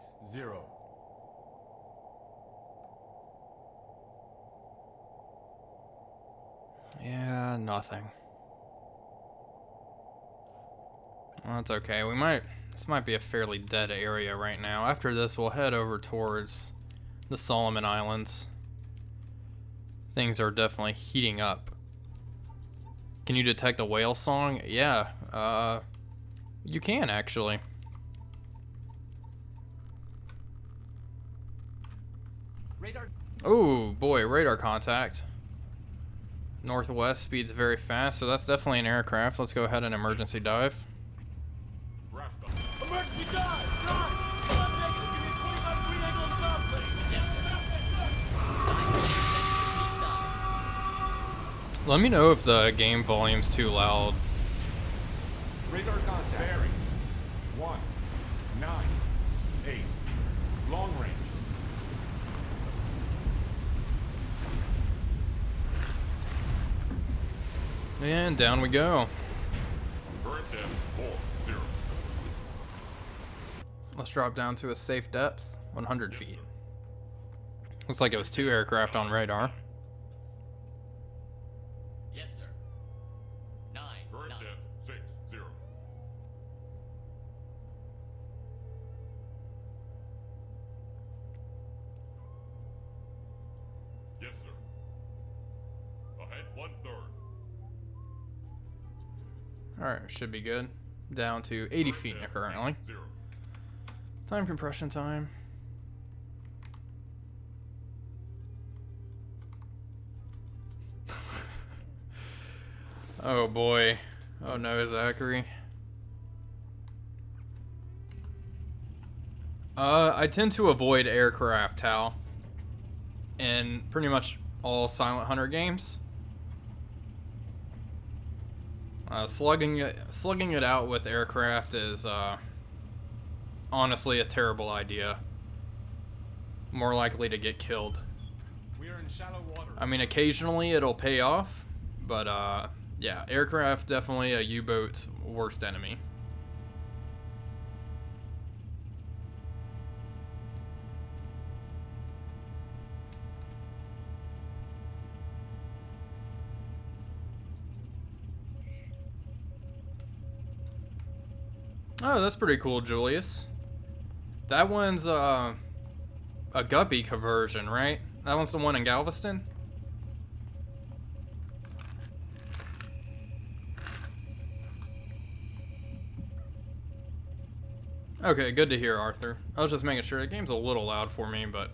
Yeah, nothing. Well, that's okay. This might be a fairly dead area right now. After this, we'll head over towards the Solomon Islands. Things are definitely heating up. Can you detect a whale song? Yeah, you can actually. Radar. Oh boy, radar contact. Northwest, speed's very fast, so that's definitely an aircraft. Let's go ahead and emergency dive. Crash down. Emergency dive. Dive. Stop negative. Give me a 25-degree angle on the ground plane. Yes, sir. Let me know if the game volume's too loud. Radar contact. Bearing 198. Long range. And down we go. Current depth 40. Let's drop down to a safe depth, 100 feet. Looks like it was 2 aircraft on radar. Yes, sir. 9. Current 9. depth 60. Yes, sir. Ahead 1/3. Alright, should be good. Down to 80 feet currently. 0. Time compression time. Oh boy. Oh no, Zachary. I tend to avoid aircraft, Hal. In pretty much all Silent Hunter games. Slugging it out with aircraft is honestly a terrible idea. More likely to get killed. We are in shallow waters. I mean, occasionally it'll pay off, but yeah, aircraft definitely a U-boat's worst enemy. Oh, that's pretty cool, Julius. That one's a guppy conversion, right? That one's the one in Galveston? Okay, good to hear, Arthur. I was just making sure. The game's a little loud for me, but...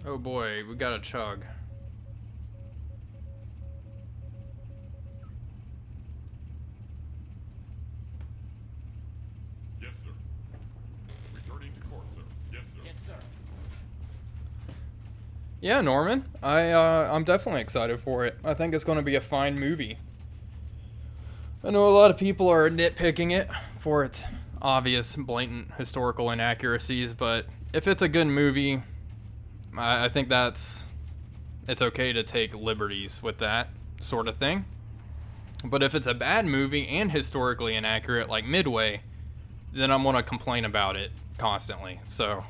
Oh boy, we got a chug. Yes, sir. Returning to course, sir. Yes, sir. Yes, sir. Yeah, Norman. I'm definitely excited for it. I think it's going to be a fine movie. I know a lot of people are nitpicking it for its obvious, blatant historical inaccuracies, but if it's a good movie, I think it's okay to take liberties with that sort of thing. But if it's a bad movie and historically inaccurate, like Midway, then I'm going to complain about it constantly. So,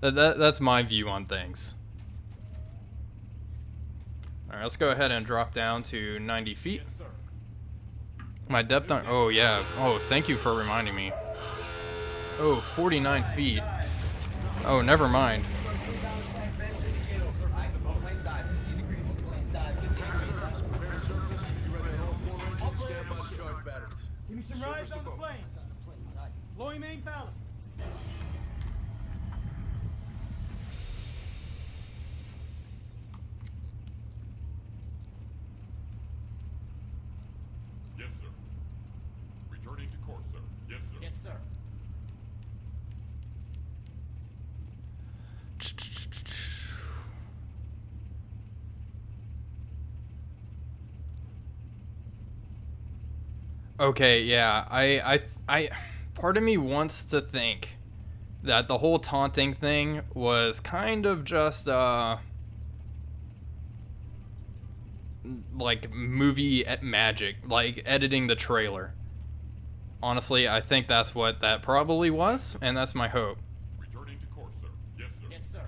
that's my view on things. Alright, let's go ahead and drop down to 90 feet. Yes, sir. My depth on... Oh, yeah. Oh, thank you for reminding me. Oh, 49 feet. Oh, never mind. Planes dive, 15 degrees. Planes dive, 15 degrees. Prepare surface. Be ready on all 4 engines. Stand by to charge batteries. Give me some rides on the planes. Blowing main ballast. Yes, sir. Returning to course, sir. Yes, sir. Yes, sir. Okay, yeah, I part of me wants to think that the whole taunting thing was kind of just, like, movie magic, like, editing the trailer. Honestly, I think that's what that probably was, and that's my hope. Returning to course, sir. Yes, sir. Yes, sir.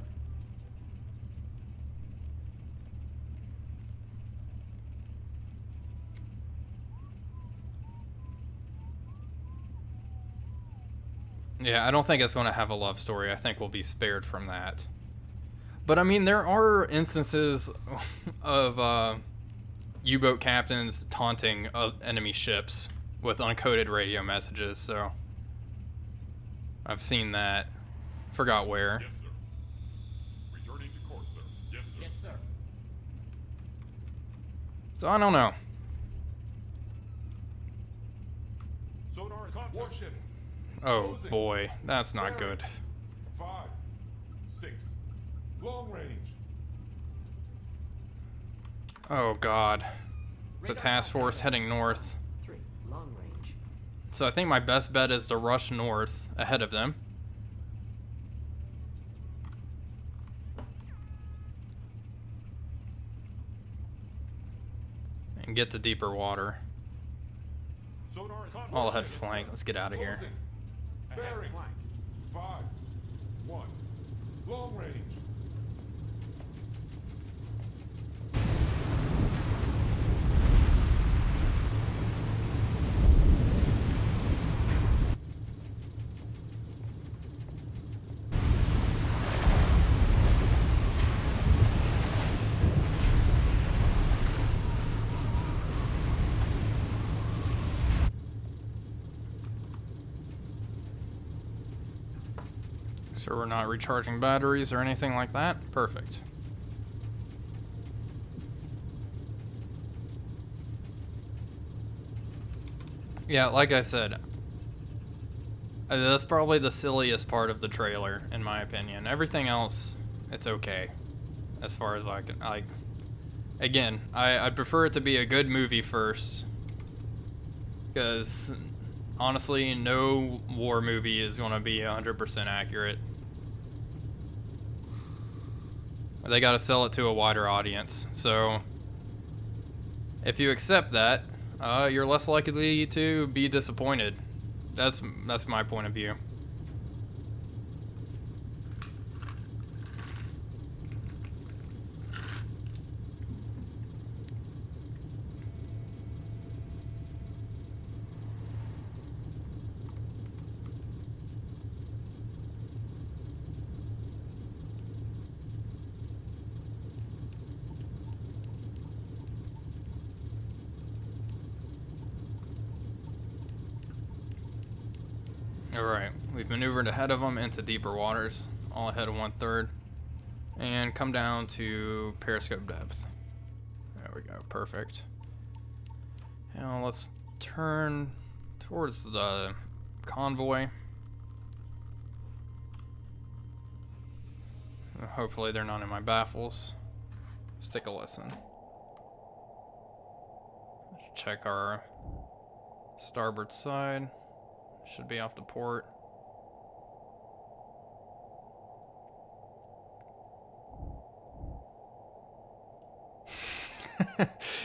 Yeah, I don't think it's going to have a love story. I think we'll be spared from that. But, I mean, there are instances of U-boat captains taunting enemy ships with uncoded radio messages, so I've seen that. Forgot where. Yes, sir. Returning to course, sir. Yes, sir. Yes, sir. So, I don't know. Sonar contact. Warship. Oh, boy. That's not good. 5, 6. Long range. Oh, God. It's a task force heading north. 3. Long range. So I think my best bet is to rush north ahead of them. And get to deeper water. Sonar contact. All ahead flank. Let's get out of here. Closing. Ahead Bearing. flank. 5, 1. Long range. So we're not recharging batteries or anything like that? Perfect. Yeah, like I said, that's probably the silliest part of the trailer, in my opinion. Everything else, it's okay. As far as I can, again, I'd prefer it to be a good movie first. Because, honestly, no war movie is going to be 100% accurate. They got to sell it to a wider audience. So, if you accept that, you're less likely to be disappointed. That's my point of view. Alright, we've maneuvered ahead of them into deeper waters, all ahead of 1/3, and come down to periscope depth. There we go, perfect. Now let's turn towards the convoy. Hopefully they're not in my baffles. Let's take a listen. Check our starboard side. Should be off the port.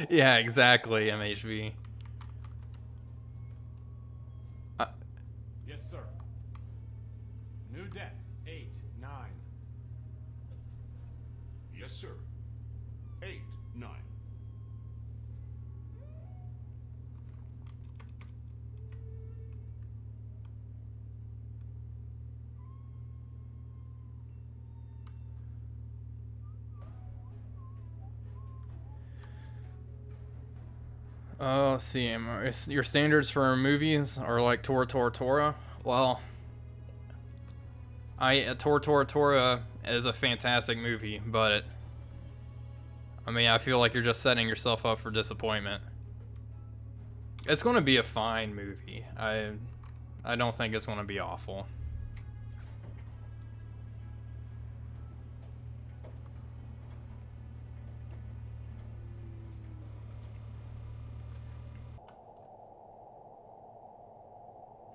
Yeah, exactly, MHV. Yes, sir. New depth, 8, 9. Yes, sir. 8, 9. Let's see. Your standards for movies are like Tora Tora Tora. Well, Tora Tora Tora is a fantastic movie, but I mean, I feel like you're just setting yourself up for disappointment. It's going to be a fine movie. I don't think it's going to be awful.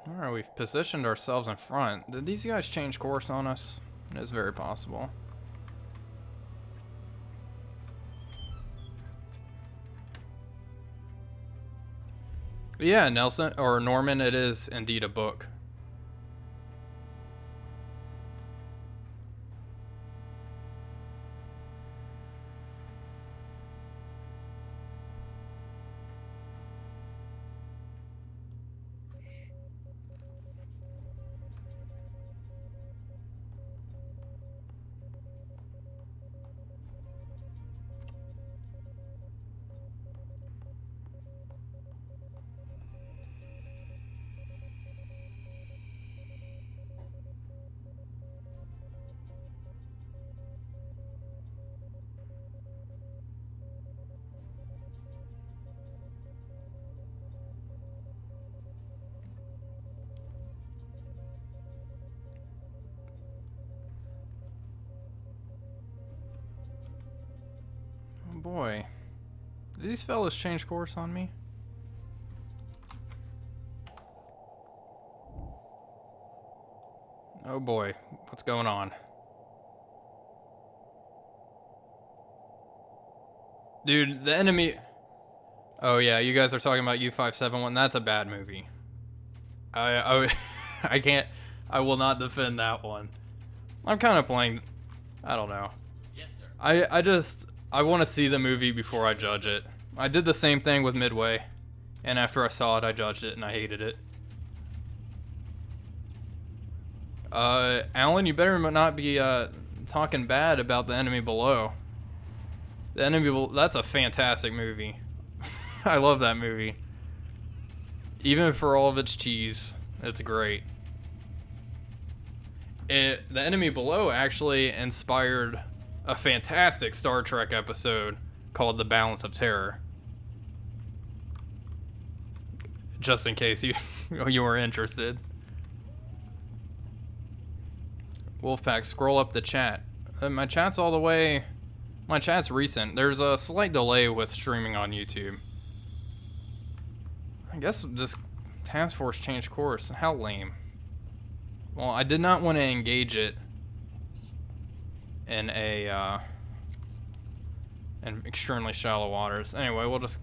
Alright, we've positioned ourselves in front. Did these guys change course on us? It is very possible. Yeah, Nelson, or Norman, it is indeed a book. Boy, did these fellas change course on me? Oh boy, what's going on? Dude, the enemy... Oh yeah, you guys are talking about U-571. That's a bad movie. I can't... I will not defend that one. I'm kind of playing... I don't know. Yes, sir. I want to see the movie before I judge it. I did the same thing with Midway, and after I saw it, I judged it and I hated it. Alan, you better not be talking bad about The Enemy Below. The Enemy that's a fantastic movie. I love that movie. Even for all of its cheese, it's great. The Enemy Below actually inspired a fantastic Star Trek episode called The Balance of Terror. Just in case you were interested. Wolfpack, scroll up the chat. My chat's all the way... My chat's recent. There's a slight delay with streaming on YouTube. I guess this task force changed course. How lame. Well, I did not want to engage it in extremely shallow waters. Anyway, we'll just...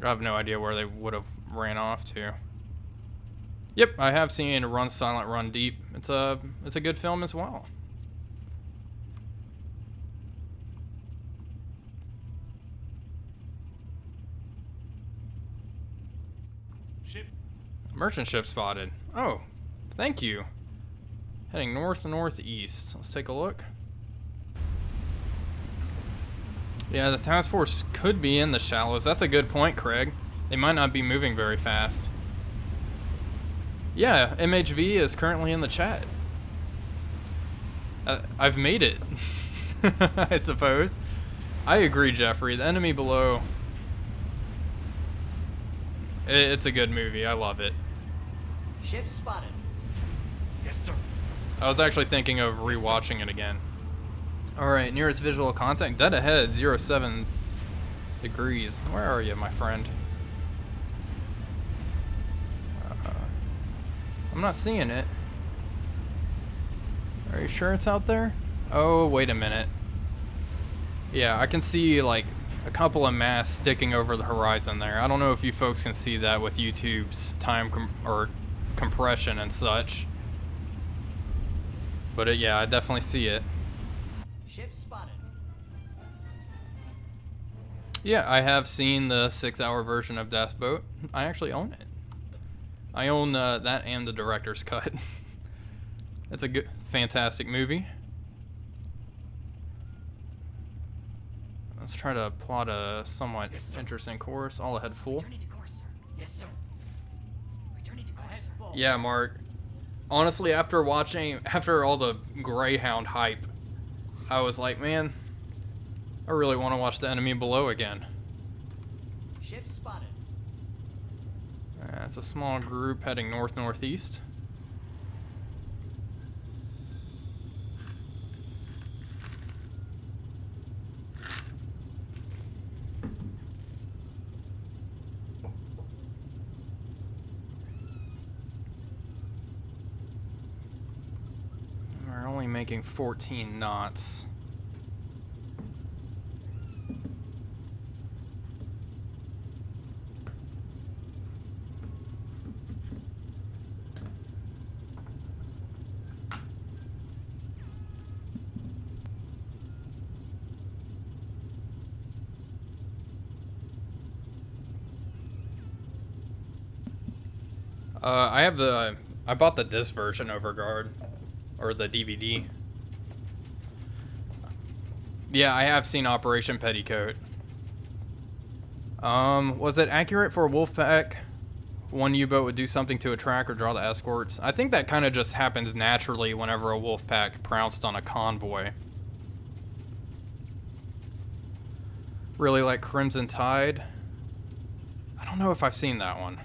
I have no idea where they would have ran off to. Yep, I have seen Run Silent, Run Deep. It's a good film as well. Ship. Merchant ship spotted. Oh, thank you. Heading north-northeast. Let's take a look. Yeah, the task force could be in the shallows. That's a good point, Craig. They might not be moving very fast. Yeah, MHV is currently in the chat. I've made it, I suppose. I agree, Jeffrey. The Enemy Below. It's a good movie. I love it. Ship spotted. Yes, sir. I was actually thinking of rewatching it again. Alright, nearest visual contact. Dead ahead, 07 degrees. Where are you, my friend? I'm not seeing it. Are you sure it's out there? Oh, wait a minute. Yeah, I can see like a couple of masts sticking over the horizon there. I don't know if you folks can see that with YouTube's time compression and such. But yeah, I definitely see it. Ship spotted. Yeah, I have seen the 6-hour version of Das Boat. I actually own it. I own that and the director's cut. It's a good, fantastic movie. Let's try to plot a somewhat interesting course. All ahead full. Returning to course, sir. Yes, sir. Returning to course, sir. Yeah, Mark. Honestly, after all the Greyhound hype, I was like, man, I really want to watch The Enemy Below again. Ship spotted. It's a small group heading north-northeast. We're only making 14 knots. I bought the disc version over Guard, or the DVD. Yeah, I have seen Operation Petticoat. Was it accurate for a Wolfpack? One U-boat would do something to attract or draw the escorts. I think that kind of just happens naturally whenever a Wolfpack pounced on a convoy. Really like Crimson Tide. I don't know if I've seen that one.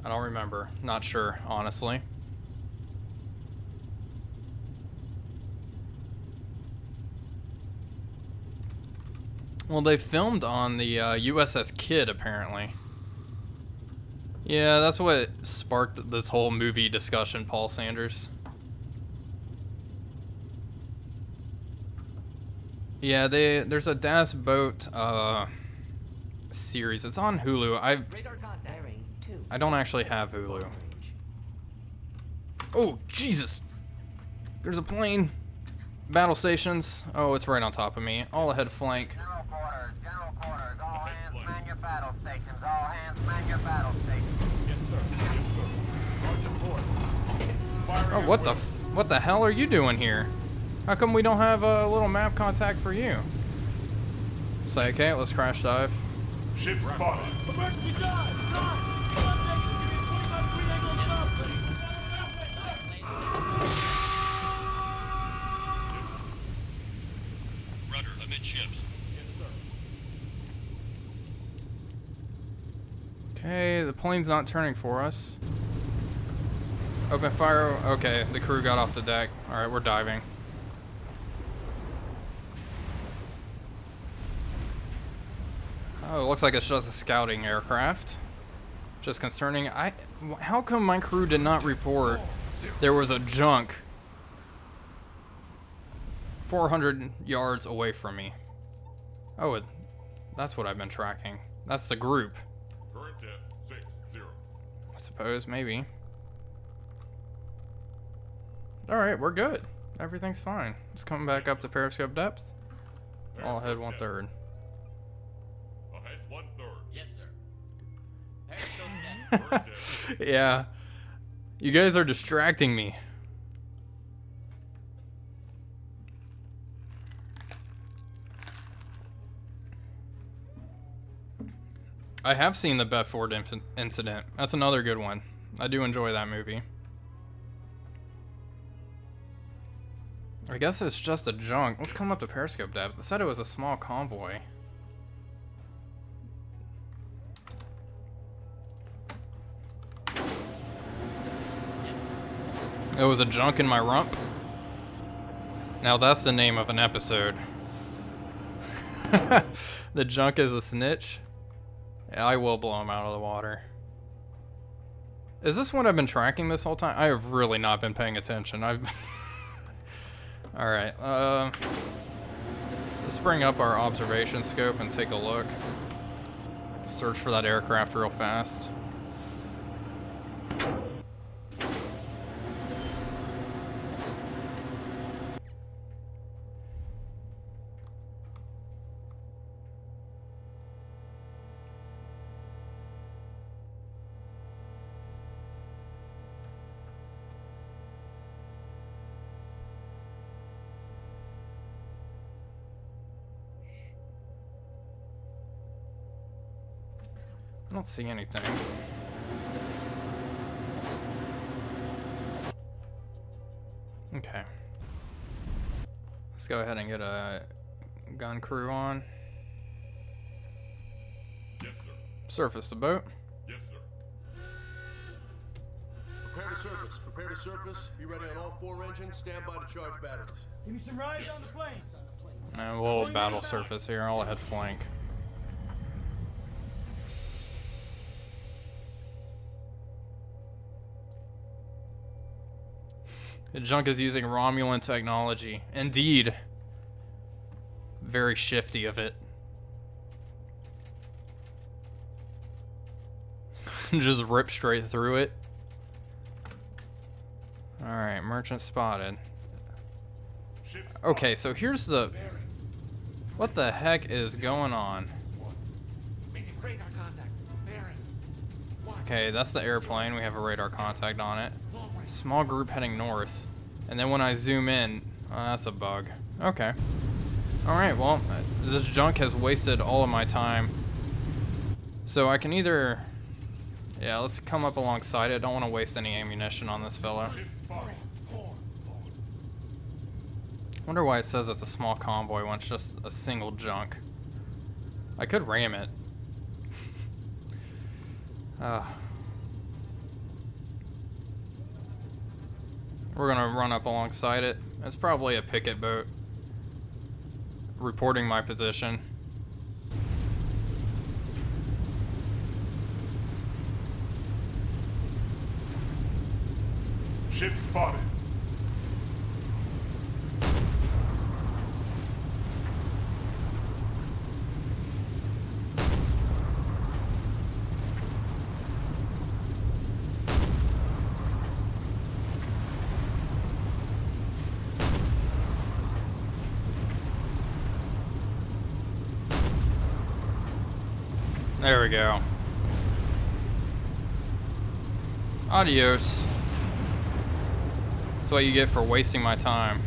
I don't remember. Not sure, honestly. Well, they filmed on the USS Kidd, apparently. Yeah, that's what sparked this whole movie discussion, Paul Sanders. Yeah, there's a Das Boat series. It's on Hulu. Radar contact. I don't actually have Hulu. Oh, Jesus! There's a plane. Battle stations. Oh, it's right on top of me. All ahead flank. General quarters, all hands man your battle stations, all hands man your battle stations. Yes, sir. Yes, sir. Guard deployed. Firing Oh, what the hell are you doing here? How come we don't have a little map contact for you? Say, okay, let's crash dive. Ship spotted. Emergency dive! Dive! 11 negative. Give me a 25 degree angle stop. Rudder amidships. Yes, sir. Okay, the plane's not turning for us. Open fire. Okay, the crew got off the deck. Alright, we're diving. Oh, it looks like it's just a scouting aircraft. Just concerning. How come my crew did not report there was a junk 400 yards away from me? Oh, that's what I've been tracking. That's the group. Current depth 60. I suppose, maybe. Alright, we're good. Everything's fine. Just coming back up to periscope depth. All ahead 1/3. Ahead 1/3. Yes, sir. Periscope deck. Current depth. Yeah. You guys are distracting me. I have seen the Ep.4 incident. That's another good one. I do enjoy that movie. I guess it's just a junk. Let's come up to Periscope depth. It said it was a small convoy. It was a junk in my rump. Now that's the name of an episode. The junk is a snitch. Yeah, I will blow him out of the water. Is this what I've been tracking this whole time? I have really not been paying attention. Alright, let's bring up our observation scope and take a look. Search for that aircraft real fast. I don't see anything. Okay. Let's go ahead and get a gun crew on. Yes, sir. Surface the boat. Yes, sir. Prepare to surface. Prepare to surface. Be ready on all 4 engines. Stand by to charge batteries. Give me some rides on the planes. And we'll battle surface here. I'll head flank. The junk is using Romulan technology. Indeed. Very shifty of it. Just rip straight through it. Alright, merchant spotted. Okay, so here's the... What the heck is going on? Okay, that's the airplane. We have a radar contact on it. Small group heading north. And then when I zoom in, that's a bug. Okay. Alright, well, this junk has wasted all of my time. So I can either... Yeah, let's come up alongside it. Don't want to waste any ammunition on this fella. Wonder why it says it's a small convoy when it's just a single junk. I could ram it. We're gonna run up alongside it. It's probably a picket boat. Reporting my position. Ship spotted. There we go. Adios. That's what you get for wasting my time.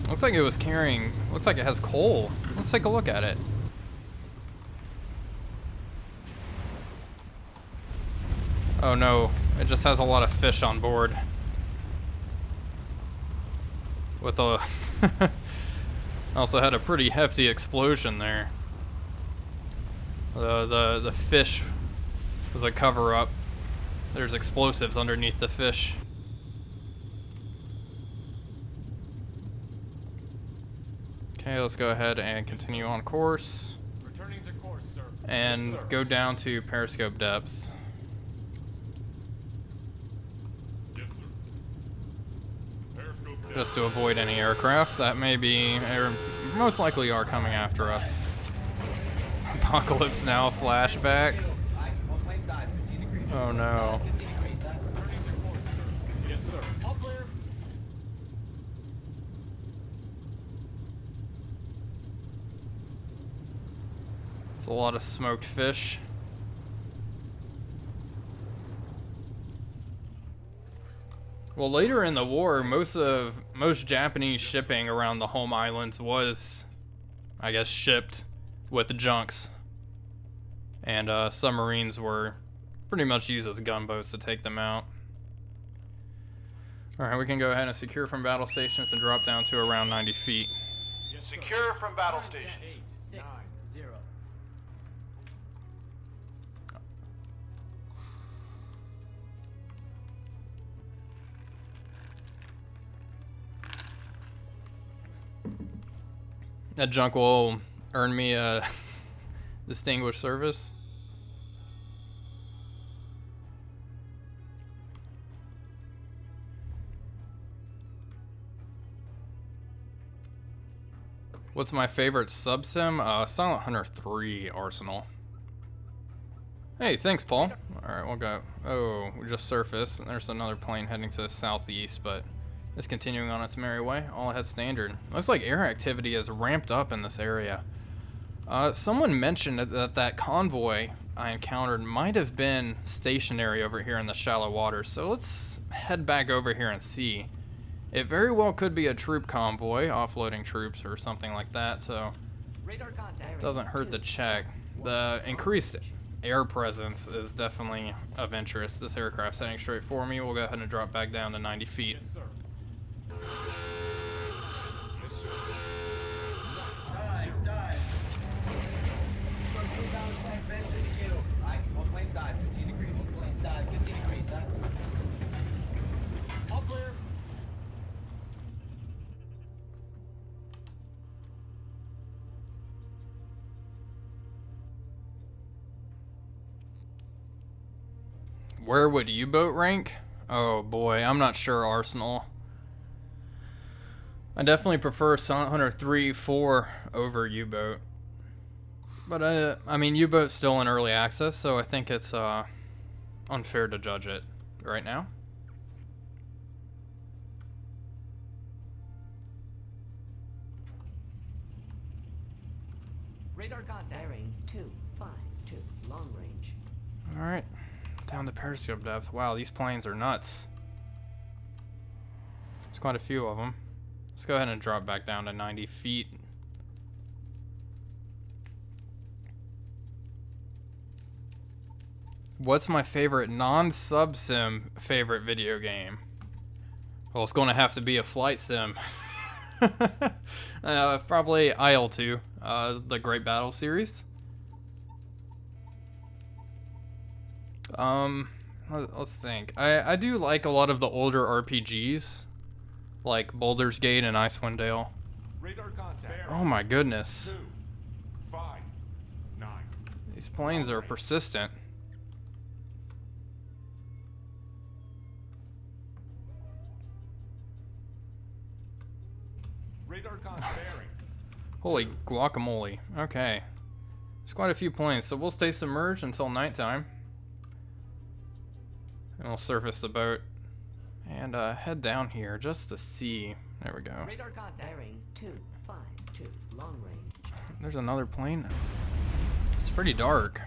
Looks like it was carrying... Looks like it has coal. Let's take a look at it. Oh no, it just has a lot of fish on board. With a... Also had a pretty hefty explosion there. The fish was a cover-up. There's explosives underneath the fish. Okay, let's go ahead and continue on course. Returning to course, sir. And Yes, sir. go down to periscope depth. Yes, sir. Periscope down. Just to avoid any aircraft that may be, or most likely are coming after us. Apocalypse Now flashbacks. All planes dive, 15 degrees. Oh no. 15 degrees. Returning to course, sir. Yes, sir. All clear. It's a lot of smoked fish. Well, later in the war, most Japanese shipping around the home islands was, I guess, shipped with junks. And submarines were pretty much used as gunboats to take them out. Alright, we can go ahead and secure from battle stations and drop down to around 90 feet. Secure from battle stations. 8, 6, 0. That junk will earn me a distinguished service. What's my favorite subsim? Silent Hunter 3 Arsenal. Hey, thanks, Paul. Alright, we'll go. Oh, we just surfaced. There's another plane heading to the southeast, but it's continuing on its merry way. All ahead standard. Looks like air activity has ramped up in this area. Someone mentioned that convoy I encountered might have been stationary over here in the shallow water, so let's head back over here and see. It very well could be a troop convoy, offloading troops or something like that, so Radar contact. it doesn't hurt to check. The increased air presence is definitely of interest. This aircraft's heading straight for me. We'll go ahead and drop back down to 90 feet. Yes, sir. Yes, sir. Dive. Alright, all planes dive, 15 degrees. Planes dive, 15 degrees, huh? All clear. Where would U-boat rank? Oh boy, I'm not sure, Arsenal. I definitely prefer Silent Hunter 3, 4 over U-boat. But I mean, U-boat's still in early access, so I think it's unfair to judge it right now. Radar contact. Bearing 252, long range. Alright, down to periscope depth. Wow, these planes are nuts. There's quite a few of them. Let's go ahead and drop back down to 90 feet. What's my favorite non-sub-sim favorite video game? Well, it's going to have to be a flight sim. Probably IL-2, the Great Battle series. Let's think. I do like a lot of the older RPGs, like Baldur's Gate and Icewind Dale. Radar contact. Oh my goodness. 2, 5, 9. These planes are persistent. Radar contact. Bearing. Holy guacamole. Okay. There's quite a few planes, so we'll stay submerged until nighttime. And we'll surface the boat and head down here just to see. There we go. Radar contact. Bearing 252, long range. There's another plane. It's pretty dark.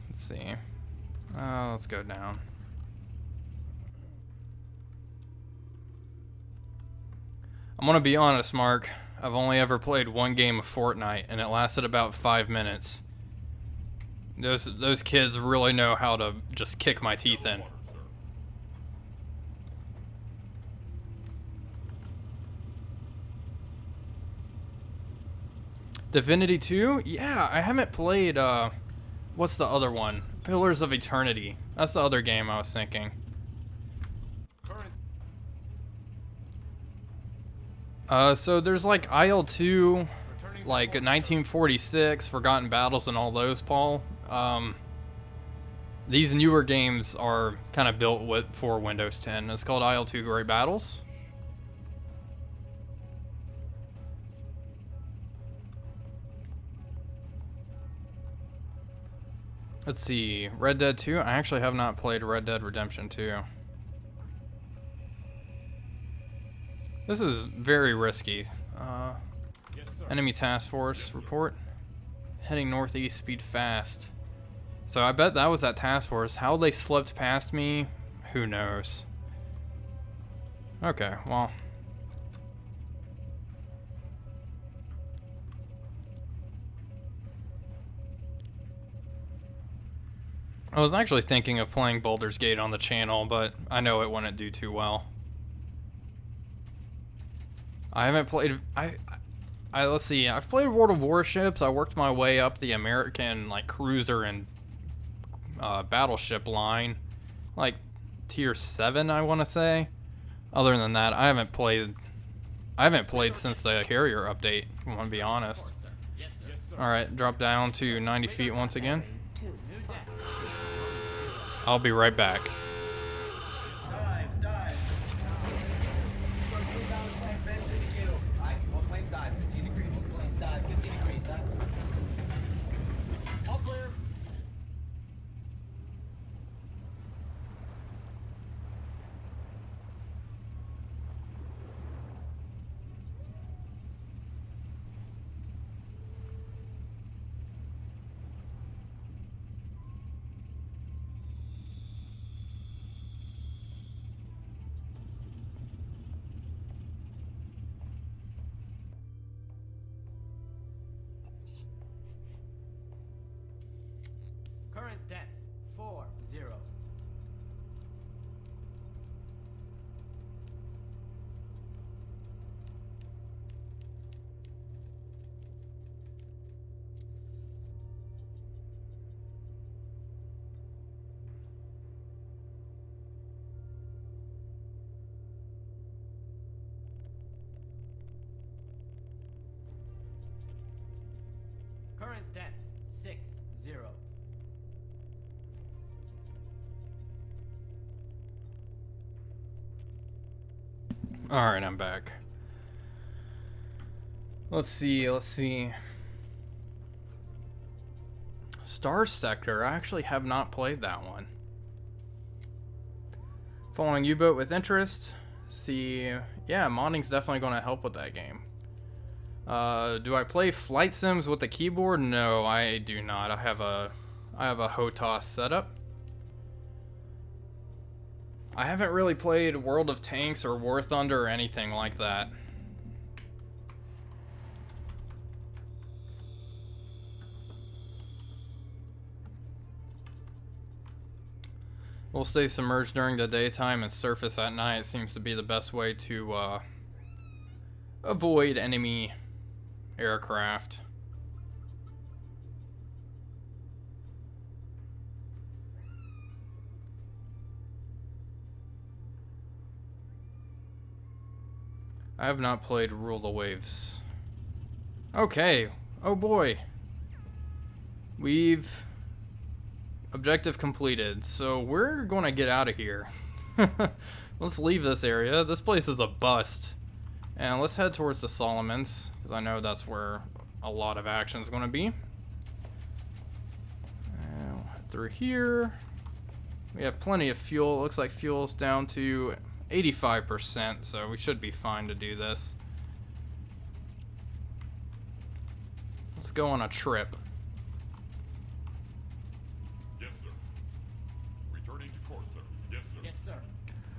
Let's see. Let's go down. I'm gonna be honest, Mark. I've only ever played one game of Fortnite, and it lasted about 5 minutes. Those kids really know how to just kick my teeth in. Divinity 2? Yeah, I haven't played, what's the other one? Pillars of Eternity. That's the other game I was thinking. So there's like IL-2, like 1946, Forgotten Battles, and all those, Paul. These newer games are kind of built for Windows 10. It's called IL-2 Great Battles. Let's see, Red Dead 2? I actually have not played Red Dead Redemption 2. This is very risky. Enemy task force report. Heading northeast, speed fast. So I bet that was that task force. How they slipped past me, who knows. Okay, well. I was actually thinking of playing Baldur's Gate on the channel, but I know it wouldn't do too well. I haven't played... let's see, I've played World of Warships. I worked my way up the American, like, cruiser and battleship line. Like, tier 7, I want to say. Other than that, I haven't played since the carrier update, if I want to be honest. Alright, drop down to 90 feet once again. I'll be right back. Dive, dive. Start cool down the plane, fence into you. Alright, all planes dive, 15 degrees. Planes dive, 15 degrees, huh? All clear. Current depth 40. Current depth 60. Alright, I'm back. Let's see. Star Sector, I actually have not played that one. Following U-Boat with interest. See, yeah, modding's definitely going to help with that game. Do I play flight sims with the keyboard? No, I do not. I have a HOTAS setup. I haven't really played World of Tanks or War Thunder or anything like that. We'll stay submerged during the daytime and surface at night. Seems to be the best way to avoid enemy aircraft. I have not played Rule the Waves. Okay. Oh boy. We've... Objective completed. So we're gonna get out of here. Let's leave this area. This place is a bust. And let's head towards the Solomons, because I know that's where a lot of action is gonna be. And we'll head through here. We have plenty of fuel. It looks like fuel's down to 85%, so we should be fine to do this. Let's go on a trip. Yes, sir. Returning to course, sir. Yes, sir. Yes,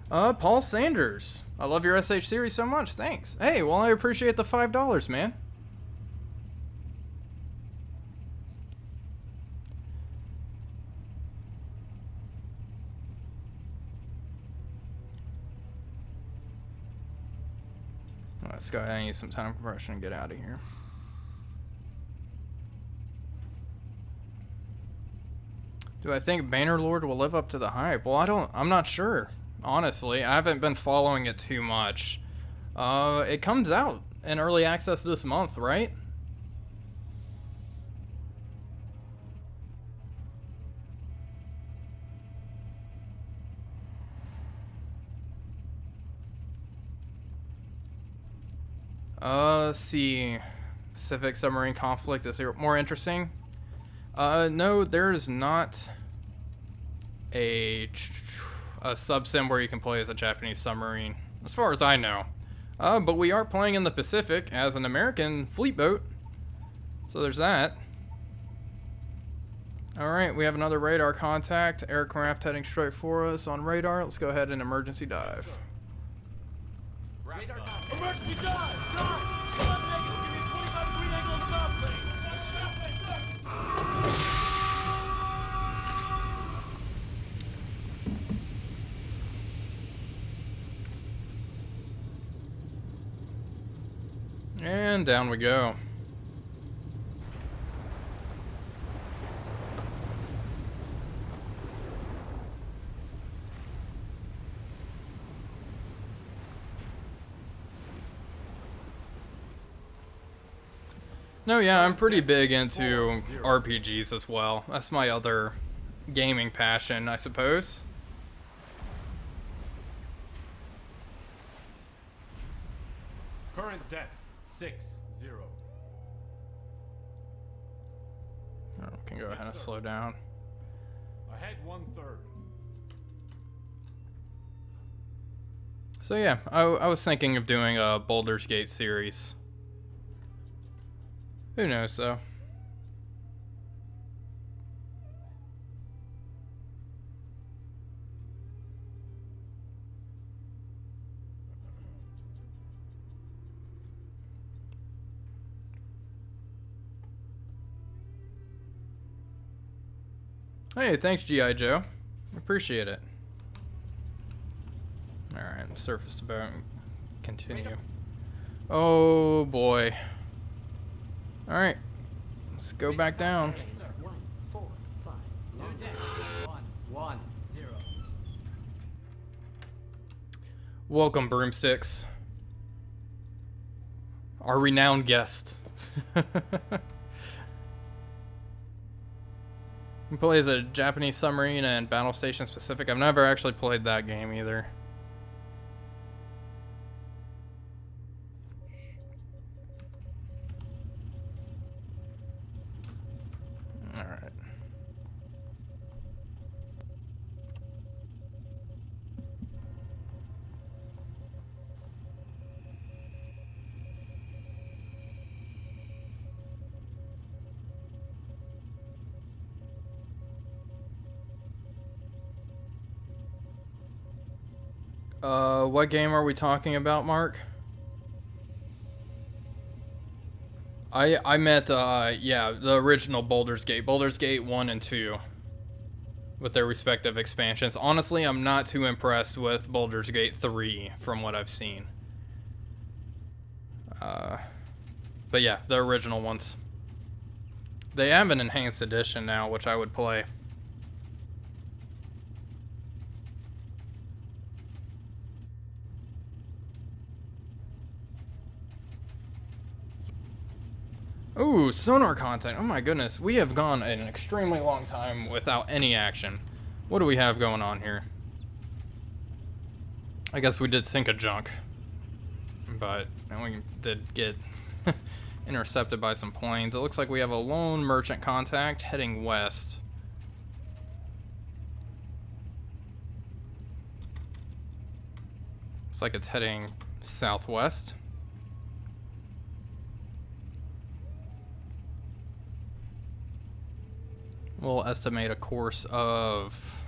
sir. Paul Sanders. I love your SH series so much. Thanks. Hey, well, I appreciate the $5, man. Let's go ahead and use some time compression and get out of here. Do I think Bannerlord will live up to the hype? Well, I'm not sure. Honestly, I haven't been following it too much. It comes out in early access this month, right? Let's see. Pacific submarine conflict is more interesting. No, there is not a sub-sim where you can play as a Japanese submarine, as far as I know. But we are playing in the Pacific as an American fleet boat, so there's that. Alright, we have another radar contact. Aircraft heading straight for us on radar. Let's go ahead and emergency dive. Radar contact. Emergency dive! Dive! 11 negative. Give me a 25 degree angle on the bow plane. And down we go. No, yeah, I'm pretty big into RPGs as well. That's my other gaming passion, I suppose. Current depth 6-0. Oh, can go ahead and slow down. Ahead 1/3. So yeah, I was thinking of doing a Baldur's Gate series. Who knows, though? Hey, thanks, G.I. Joe. Appreciate it. Alright, surface to boat. Continue. Oh, boy. Alright, let's go back down. 1, 4, 5. New deck. 1-1-0. Welcome, broomsticks. Our renowned guest. He plays a Japanese submarine and battle station specific. I've never actually played that game either. Alright. What game are we talking about, Mark? I meant, yeah, the original Baldur's Gate. Baldur's Gate 1 and 2. With their respective expansions. Honestly, I'm not too impressed with Baldur's Gate 3 from what I've seen. But yeah, the original ones. They have an enhanced edition now, which I would play. Ooh, sonar content. Oh my goodness. We have gone an extremely long time without any action. What do we have going on here? I guess we did sink a junk. But we did get intercepted by some planes. It looks like we have a lone merchant contact heading west. Looks like it's heading southwest. We'll estimate a course of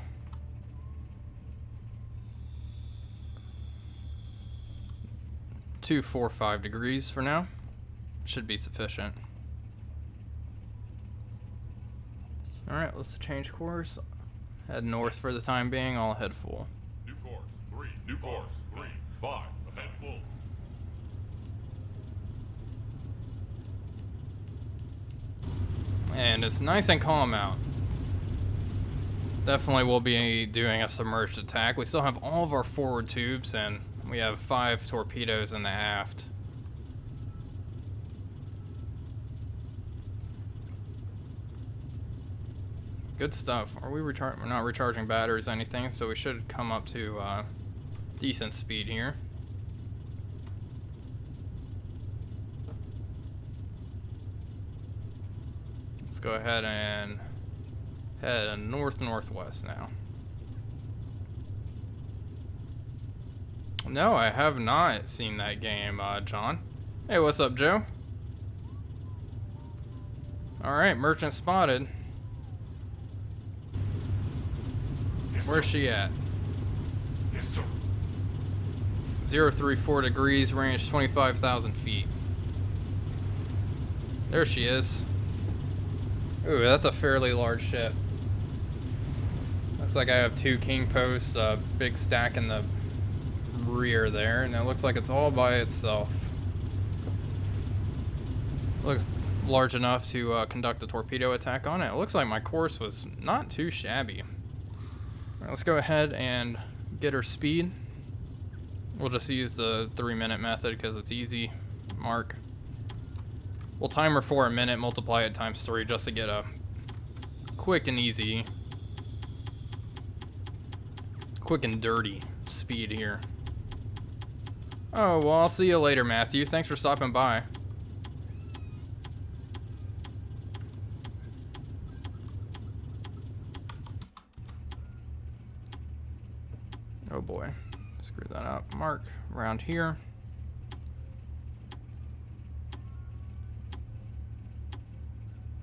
245 degrees for now. Should be sufficient. Alright, let's change course. Head north for the time being. I'll head full. New course 3. New course 3. 5. Ahead full. And it's nice and calm out. Definitely will be doing a submerged attack. We still have all of our forward tubes and we have 5 torpedoes in the aft. Good stuff. Are we we're not recharging batteries or anything, so we should come up to decent speed here. Let's go ahead and head north-northwest now. No, I have not seen that game, John. Hey, what's up, Joe? Alright, merchant spotted. Yes, Where's sir. she at? Yes, sir. 034 degrees, range 25,000 feet. There she is. Ooh, that's a fairly large ship. Looks like I have 2 king posts, a big stack in the rear there, and it looks like it's all by itself. Looks large enough to conduct a torpedo attack on it. It looks like my course was not too shabby. Alright, let's go ahead and get her speed. We'll just use the 3-minute method because it's easy. Mark. We'll time her for a minute, multiply it times 3 just to get a quick and easy, quick and dirty speed here. Oh, well, I'll see you later, Matthew. Thanks for stopping by. Oh boy, screw that up. Mark around here.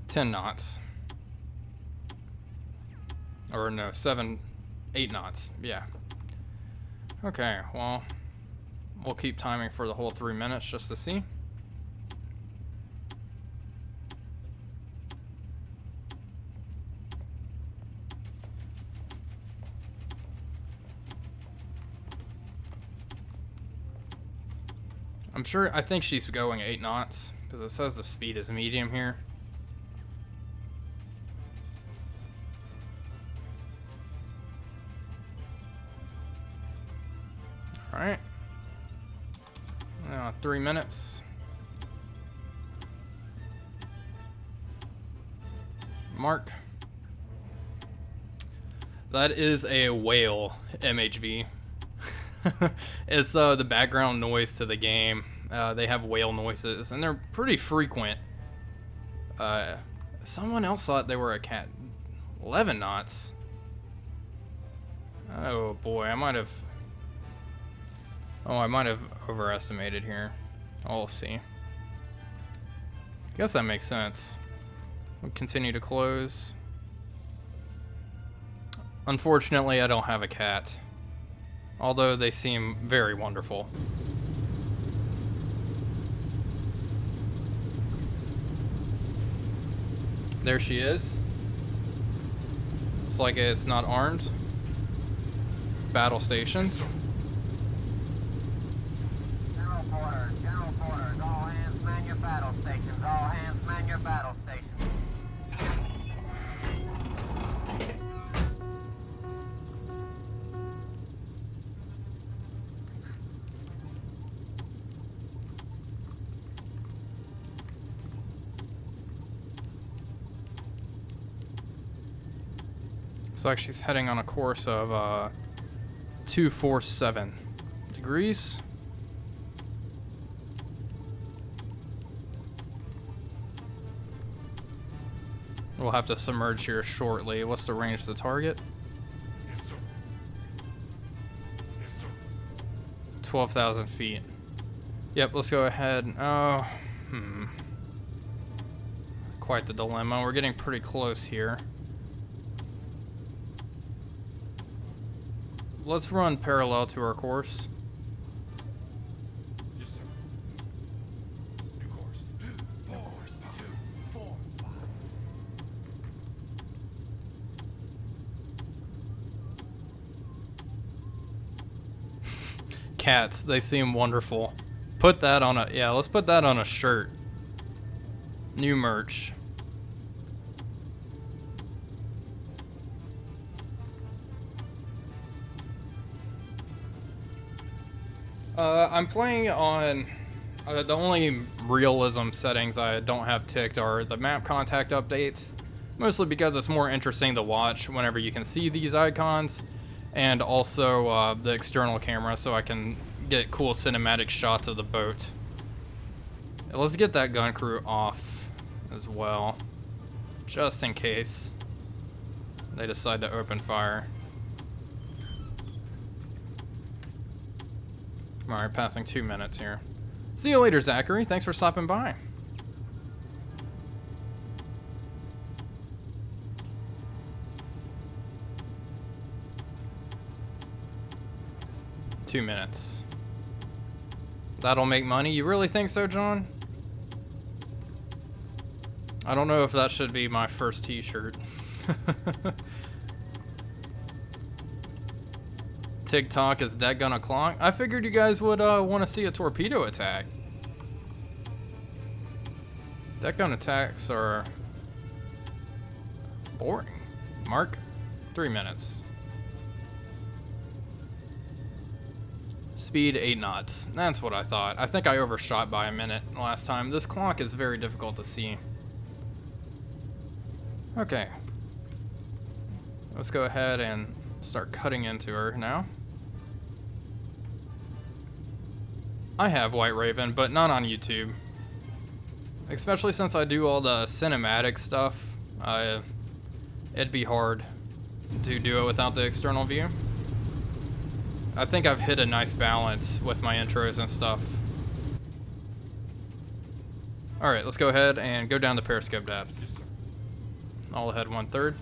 $10 knots. Or no, 8 knots. Yeah. Okay, well, we'll keep timing for the whole 3 minutes just to see. I think she's going 8 knots because it says the speed is medium here. Alright. 3 minutes. Mark. That is a whale MHV. It's the background noise to the game. They have whale noises, and they're pretty frequent. Someone else thought they were a cat. 11 knots. Oh boy, I might have overestimated here. I'll see. I guess that makes sense. We'll continue to close. Unfortunately, I don't have a cat. Although they seem very wonderful. There she is. Looks like it's not armed. Battle stations. General quarters, all hands man your battle stations, all hands man your battle stations. Looks like she's heading on a course of 247 degrees. We'll have to submerge here shortly. What's the range of the target? Yes, sir. Yes, sir. 12,000 feet. Yep, let's go ahead. Oh, quite the dilemma. We're getting pretty close here. Let's run parallel to our course. Yes, sir. New course. New course. 2, 4, 5. Cats, they seem wonderful. Put that on a, yeah, let's put that on a shirt. New merch. I'm playing on the only realism settings I don't have ticked are the map contact updates, mostly because it's more interesting to watch whenever you can see these icons, and also the external camera so I can get cool cinematic shots of the boat. Let's get that gun crew off as well, just in case they decide to open fire. Alright, passing 2 minutes here. See you later, Zachary. Thanks for stopping by. Two minutes. That'll make money. You really think so, John? I don't know if that should be my first t-shirt. TikTok, is that gonna clonk? I figured you guys would want to see a torpedo attack. That gun attacks are boring. Mark, 3 minutes. Speed 8 knots. That's what I thought. I think I overshot by a minute last time. This clock is very difficult to see. Okay. Let's go ahead and start cutting into her now. I have White Raven, but not on YouTube. Especially since I do all the cinematic stuff. It'd be hard to do it without the external view. I think I've hit a nice balance with my intros and stuff. Alright, let's go ahead and go down to periscope depth. All ahead 1/3.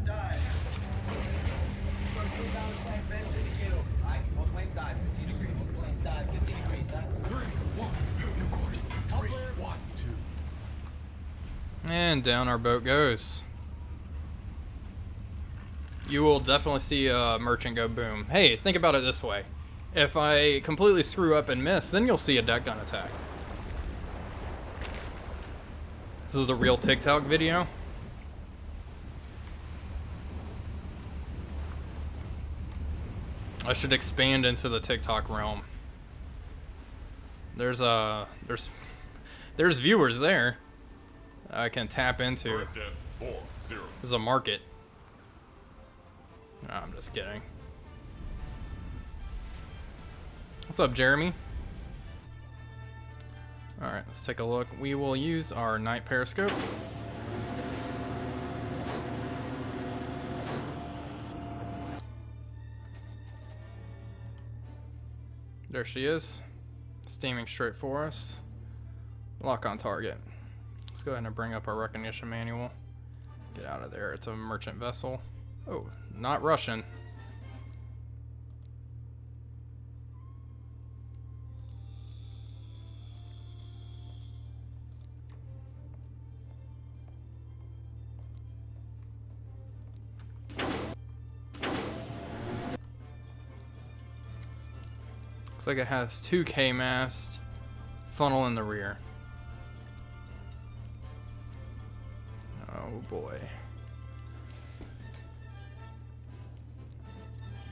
Dive. Start cool down the plane, fence indicator. Alright, all planes dive, 15 degrees. All planes dive, 15 degrees, huh? 3, 1, new course. 3, 1, 2. And down our boat goes. You will definitely see a merchant go boom. Hey, think about it this way. If I completely screw up and miss, then you'll see a deck gun attack. This is a real TikTok video. I should expand into the TikTok realm. There's viewers there I can tap into. Current depth 40. There's a market. No, I'm just kidding. What's up, Jeremy? Alright, let's take a look. We will use our night periscope. There she is. Steaming straight for us. Lock on target. Let's go ahead and bring up our recognition manual. Get out of there. It's a merchant vessel. Oh, not Russian. Looks like it has 2 K-mast, funnel in the rear. Oh boy.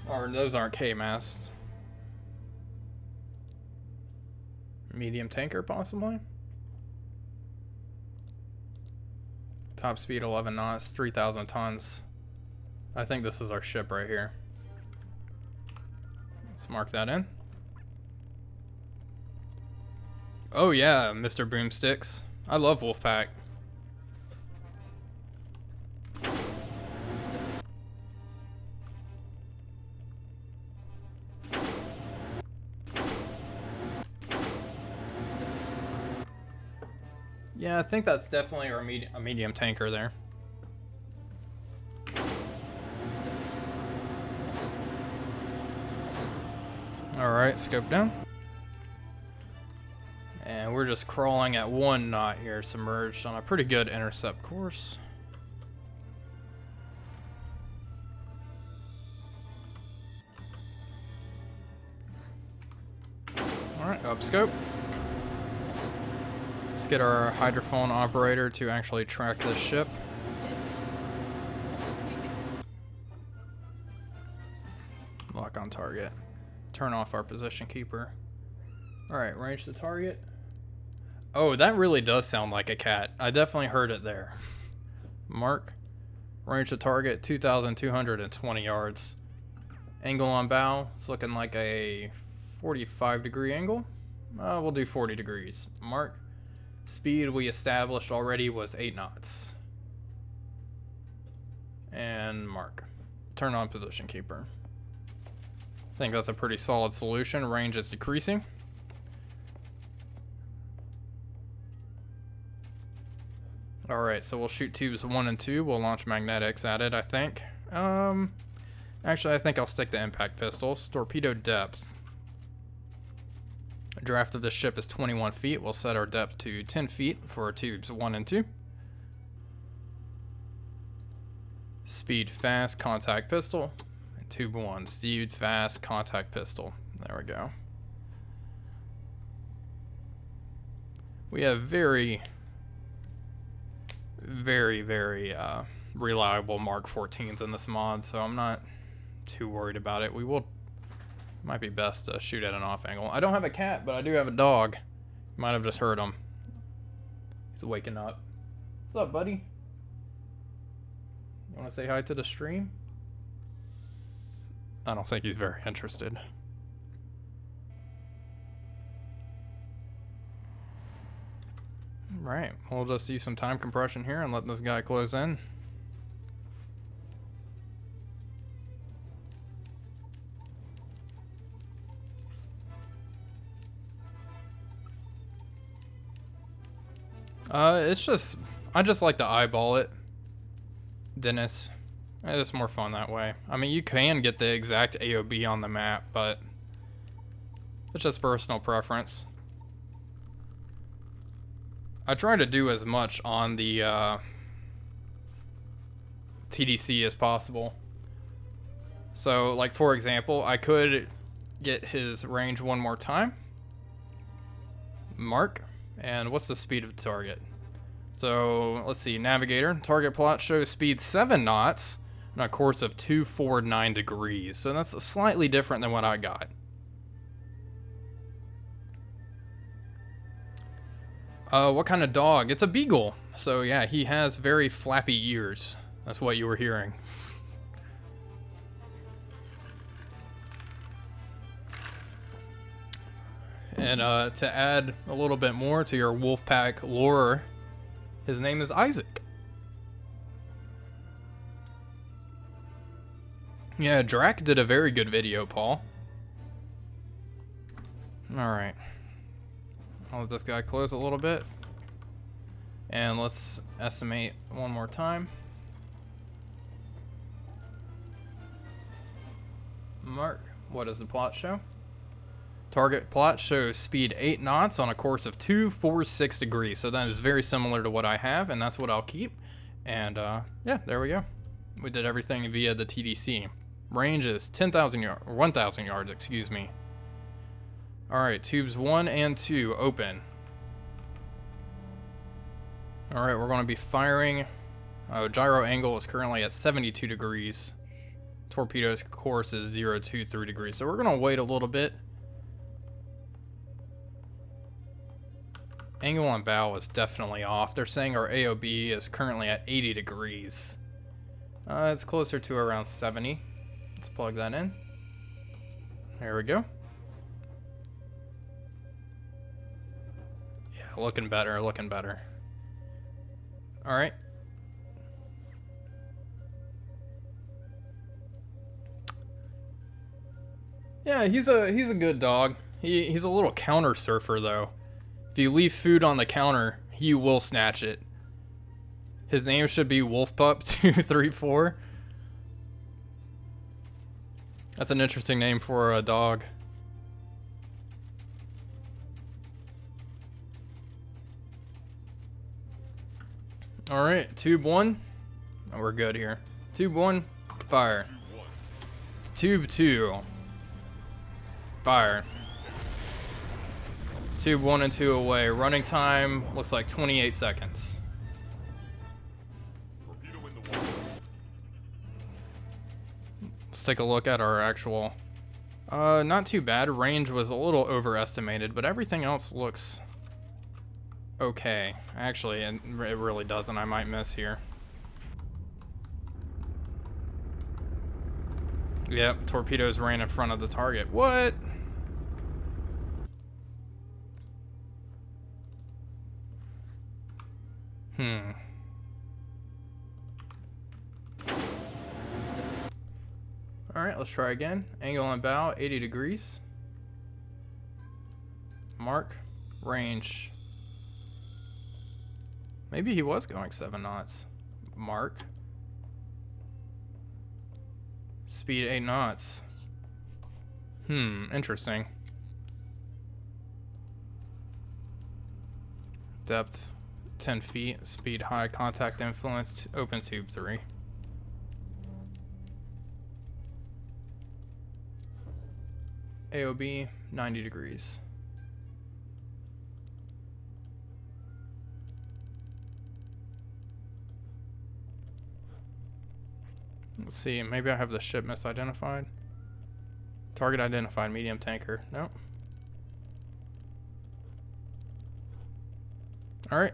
Or those aren't K-masts. Medium tanker, possibly? Top speed 11 knots, 3,000 tons. I think this is our ship right here. Let's mark that in. Oh yeah, Mr. Boomsticks. I love Wolfpack. Yeah, I think that's definitely a medium tanker there. Alright, scope down. And we're just crawling at 1 knot here, submerged on a pretty good intercept course. Alright, up scope. Let's get our hydrophone operator to actually track this ship. Lock on target. Turn off our position keeper. Alright, range the target. Oh, that really does sound like a cat. I definitely heard it there. Mark. Range the target, 2,220 yards. Angle on bow, it's looking like a 45-degree angle. We'll do 40 degrees. Mark. Speed we established already was 8 knots. And mark. Turn on position keeper. I think that's a pretty solid solution. Range is decreasing. Alright, so we'll shoot tubes 1 and 2. We'll launch magnetics at it, I think. Actually, I think I'll stick to impact pistols. Torpedo depth. A draft of this ship is 21 feet. We'll set our depth to 10 feet for tubes 1 and 2. Speed fast, contact pistol. And tube 1, speed fast, contact pistol. There we go. We have very reliable Mark 14s in this mod, so I'm not too worried about it. Might be best to shoot at an off angle. I don't have a cat, but I do have a dog. You might have just heard him. He's waking up. What's up, buddy? You want to say hi to the stream? I don't think he's very interested. Right, we'll just use some time compression here and let this guy close in. I just like to eyeball it, Dennis. It's more fun that way. I mean, you can get the exact AOB on the map, but it's just personal preference. I try to do as much on the TDC as possible. So, like, for example, I could get his range one more time. Mark. And what's the speed of the target? So, let's see. Navigator. Target plot shows speed 7 knots on a course of 249 degrees. So that's slightly different than what I got. What kind of dog? It's a beagle. So yeah, he has very flappy ears. That's what you were hearing. And to add a little bit more to your Wolfpack lore, his name is Isaac. Yeah, Drac did a very good video, Paul. Alright. I'll let this guy close a little bit. And let's estimate one more time. Mark, what does the plot show? Target plot shows speed 8 knots on a course of 246 degrees. So that is very similar to what I have, and that's what I'll keep. And yeah, there we go. We did everything via the TDC. Range is 10,000 yards, or 1,000 yards, excuse me. Alright, tubes 1 and 2 open. Alright, we're going to be firing. Gyro angle is currently at 72 degrees. Torpedo's course is 023 degrees. So we're going to wait a little bit. Angle on bow is definitely off. They're saying our AOB is currently at 80 degrees. It's closer to around 70. Let's plug that in. There we go. Yeah, looking better, looking better. Alright. Yeah, he's a good dog. He's a little counter surfer though. If you leave food on the counter, he will snatch it. His name should be WolfPup234. That's an interesting name for a dog. Alright, tube 1. Oh, we're good here. Tube 1, fire. Tube 2, fire. Tube 1 and 2 away. Running time looks like 28 seconds. Let's take a look at our actual... not too bad. Range was a little overestimated, but everything else looks okay. Actually, it really doesn't. I might miss here. Yep, torpedoes ran in front of the target. What? Alright, let's try again. Angle on bow, 80 degrees. Mark, range. Maybe he was going 7 knots. Mark. Speed 8 knots. Interesting. Depth 10 feet. Speed high. Contact influence. Open tube 3. AOB 90 degrees. Let's see, maybe I have the ship misidentified. Target identified, medium tanker. Nope. Alright.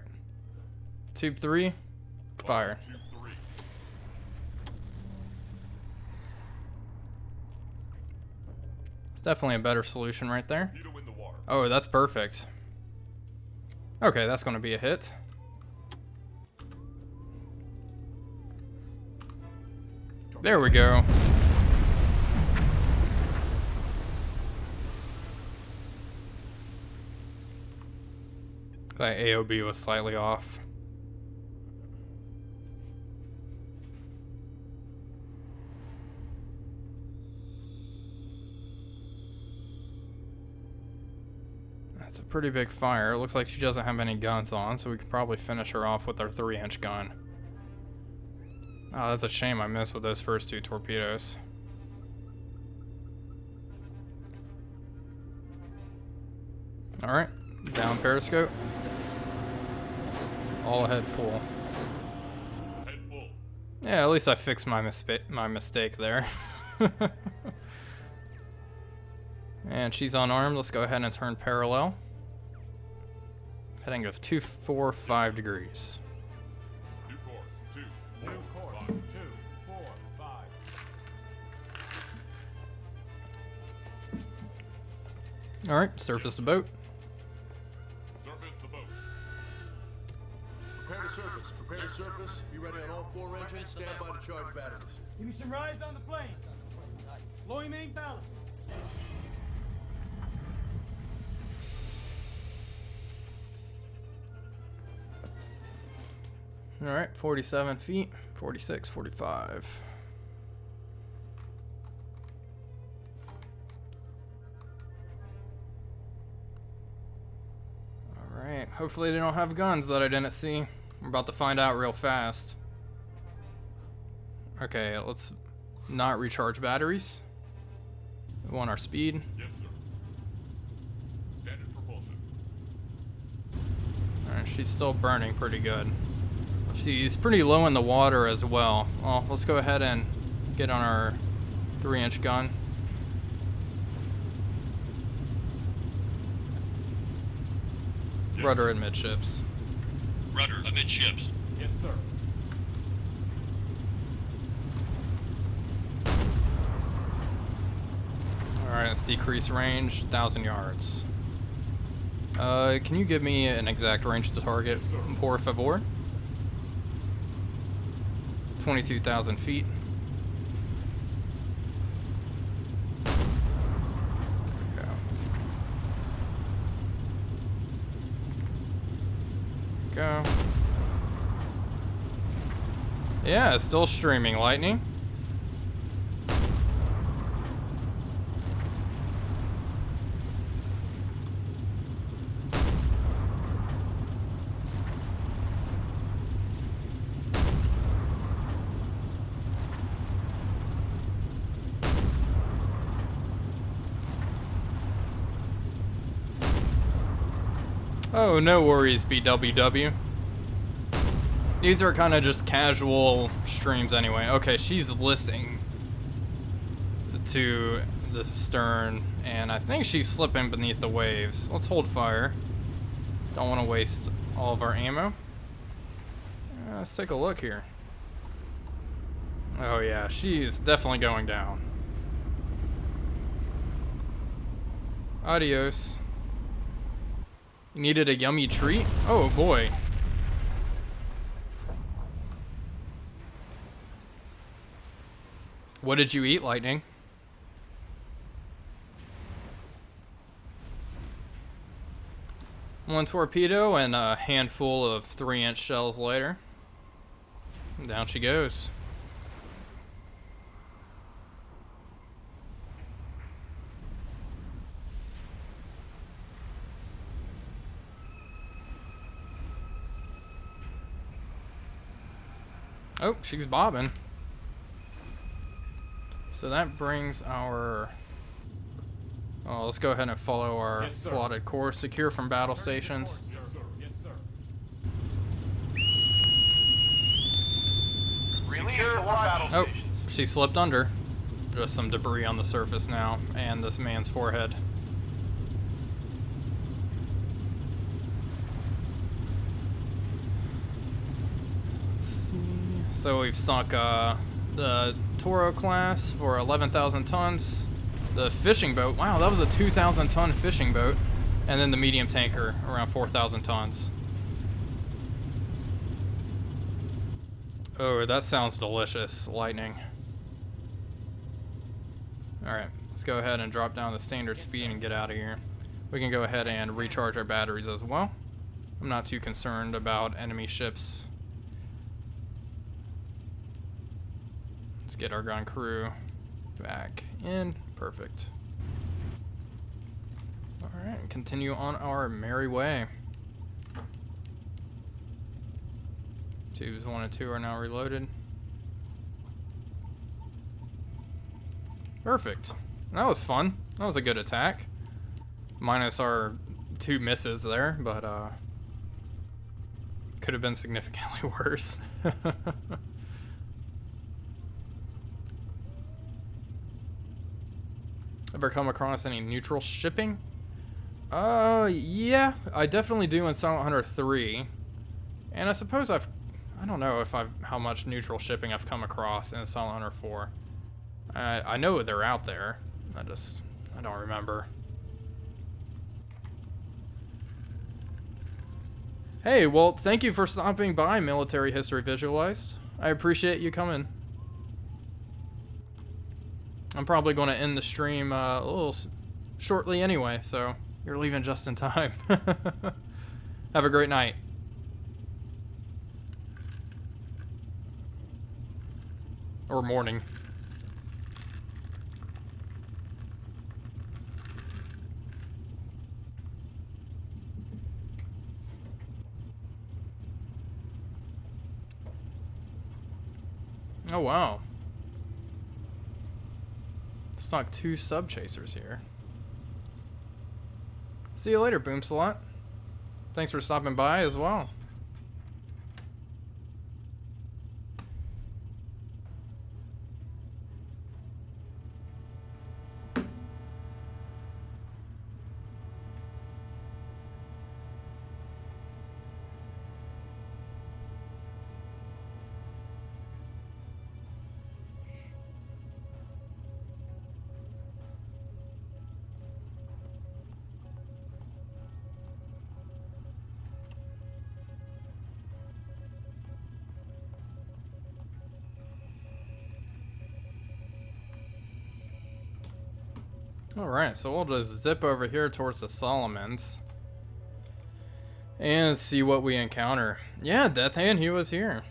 Tube 3, fire. Tube 3. It's definitely a better solution right there. Torpedo in the water. Oh, that's perfect. Okay, that's going to be a hit. There we go. That AOB was slightly off. That's a pretty big fire. It looks like she doesn't have any guns on, so we could probably finish her off with our 3-inch gun. Oh, that's a shame I missed with those first 2 torpedoes. Alright, down periscope. All ahead full. Head full. Yeah, at least I fixed my mistake there. And she's unarmed. Let's go ahead and turn parallel. Heading of 245 degrees. New course. 2. New course. 2, 4, 5. Alright, surface the boat. Surface the boat. Prepare to surface. Prepare to surface. Be ready on all 4 engines. Stand by to charge batteries. Give me some rise on the planes. Lowering main ballast. Alright, 47 feet, 46, 45. Alright, hopefully they don't have guns that I didn't see. We're about to find out real fast. Okay, let's not recharge batteries. We want our speed. Yes, sir. Standard propulsion. Alright, she's still burning pretty good. She's pretty low in the water as well. Well, let's go ahead and get on our 3-inch gun. Yes, Rudder amidships. Rudder amidships. Yes, sir. Alright, let's decrease range, 1,000 yards. Can you give me an exact range to target, por favor? 22,000 feet. There we go. Go. Yeah, it's still streaming lightning. Oh, no worries, BWW. These are kind of just casual streams anyway. Okay, she's listing to the stern, and I think she's slipping beneath the waves. Let's hold fire. Don't want to waste all of our ammo. Let's take a look here. Oh yeah, she's definitely going down. Adios. You needed a yummy treat? Oh boy. What did you eat, Lightning? One torpedo and a handful of 3-inch shells later. Down she goes. Oh, she's bobbing. So that brings our... Oh, let's go ahead and follow our Yes, sir. plotted course. Secure from battle Returning to stations. course, Yes, sir. Yes, sir. Secure the battle Oh, stations. she slipped under. Just some debris on the surface now, and this man's forehead. Let's see. So we've sunk the Toro class for 11,000 tons. The fishing boat, wow, that was a 2,000 ton fishing boat. And then the medium tanker, around 4,000 tons. Oh, that sounds delicious. Lightning. Alright, let's go ahead and drop down the standard speed and get out of here. We can go ahead and recharge our batteries as well. I'm not too concerned about enemy ships. Let's get our gun crew back in. Perfect. Alright, continue on our merry way. Tubes 1 and 2 are now reloaded. Perfect. That was fun. That was a good attack. Minus our 2 misses there, but could have been significantly worse. Ever come across any neutral shipping? Yeah, I definitely do in Silent Hunter 3. And I suppose I don't know if how much neutral shipping I've come across in Silent Hunter 4. I know they're out there. I don't remember. Hey, well, thank you for stopping by, Military History Visualized. I appreciate you coming. I'm probably going to end the stream a little shortly anyway, so you're leaving just in time. Have a great night. Or morning. Oh, wow. Snuck 2 sub chasers here. See you later, Boomsalot. Thanks for stopping by as well. Alright, so we'll just zip over here towards the Solomons and see what we encounter. Yeah, Death Hand, he was here.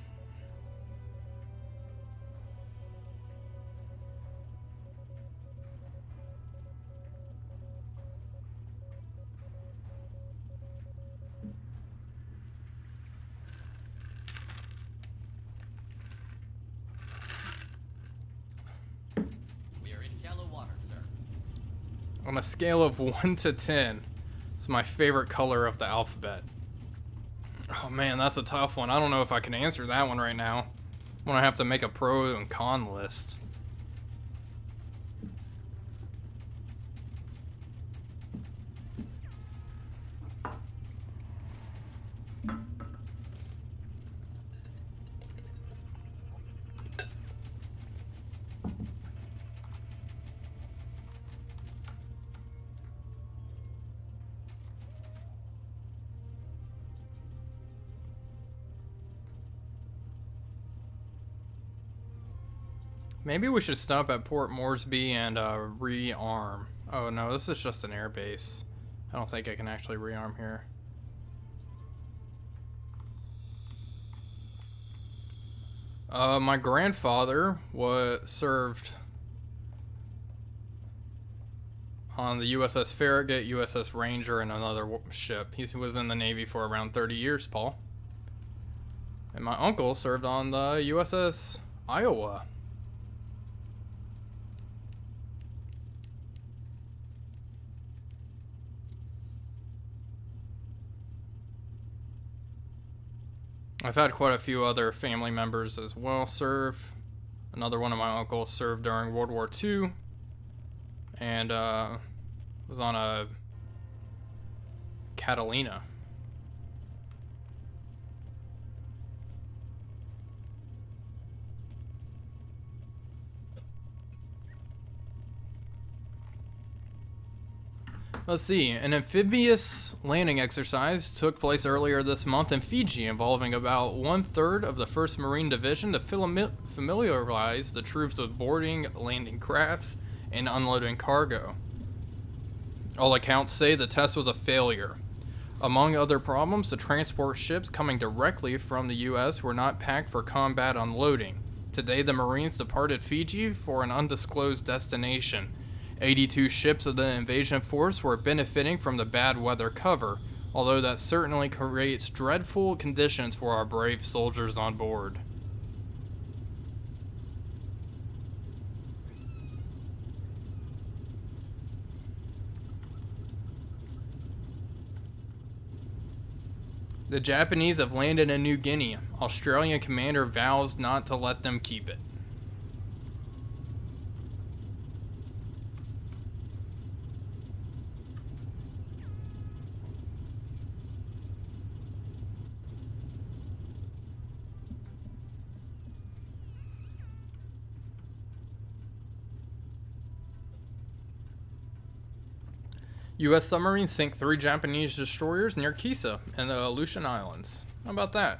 On a scale of 1 to 10, it's my favorite color of the alphabet. Oh man, that's a tough one. I don't know if I can answer that one right now. When I have to make a pro and con list. Maybe we should stop at Port Moresby and rearm. Oh no, this is just an airbase. I don't think I can actually rearm here. My grandfather served on the USS Farragut, USS Ranger, and another ship. He was in the Navy for around 30 years, Paul. And my uncle served on the USS Iowa. I've had quite a few other family members as well serve. Another one of my uncles served during World War II and was on a Catalina. Let's see, an amphibious landing exercise took place earlier this month in Fiji, involving about 1/3 of the 1st Marine Division to familiarize the troops with boarding, landing crafts, and unloading cargo. All accounts say the test was a failure. Among other problems, the transport ships coming directly from the US were not packed for combat unloading. Today, the Marines departed Fiji for an undisclosed destination. 82 ships of the invasion force were benefiting from the bad weather cover, although that certainly creates dreadful conditions for our brave soldiers on board. The Japanese have landed in New Guinea. Australian commander vows not to let them keep it. U.S. submarines sink 3 Japanese destroyers near Kisa and the Aleutian Islands. How about that?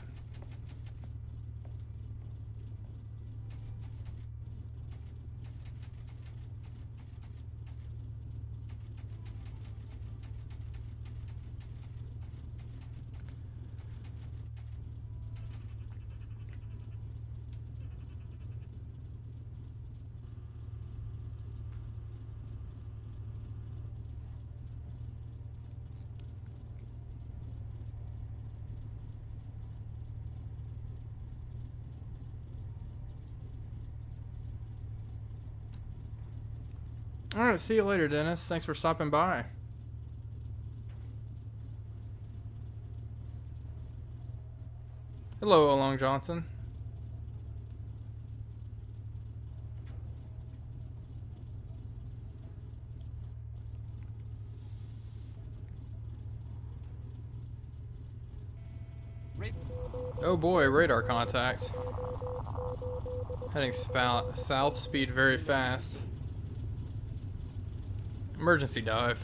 Alright, see you later, Dennis. Thanks for stopping by. Hello, Long Johnson. Oh boy, radar contact. Heading south, speed very fast. Emergency dive.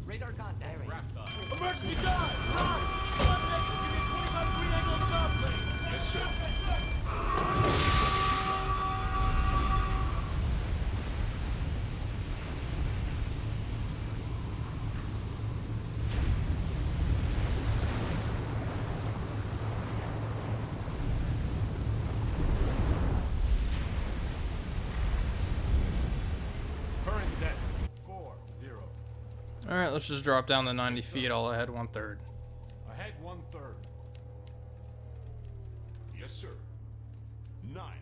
Radar contact. Emergency dive! Run! Give me 25 degree angle of surf! Yes, sir. Current depth 40. Alright, let's just drop down to 90 feet, all ahead 1/3. Ahead 1/3. Yes, sir. 90.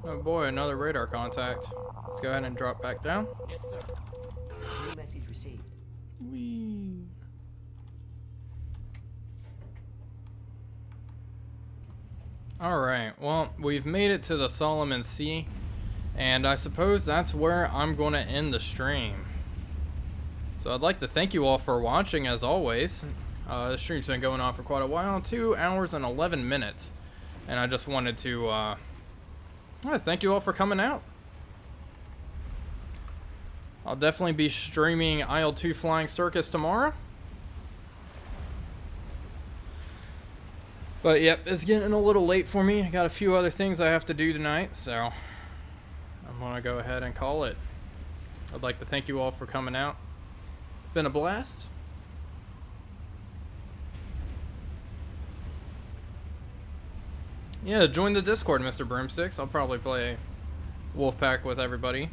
Oh boy, another radar contact. Let's go ahead and drop back down. Yes, sir. New message received. Whee. Alright, well, we've made it to the Solomon Sea, and I suppose that's where I'm going to end the stream. So I'd like to thank you all for watching, as always. The stream's been going on for quite a while, 2 hours and 11 minutes. And I just wanted to thank you all for coming out. I'll definitely be streaming IL-2 Flying Circus tomorrow. But yep, it's getting a little late for me. I got a few other things I have to do tonight, so I'm gonna go ahead and call it. I'd like to thank you all for coming out. It's been a blast. Yeah, join the Discord, Mr. Broomsticks. I'll probably play Wolfpack with everybody.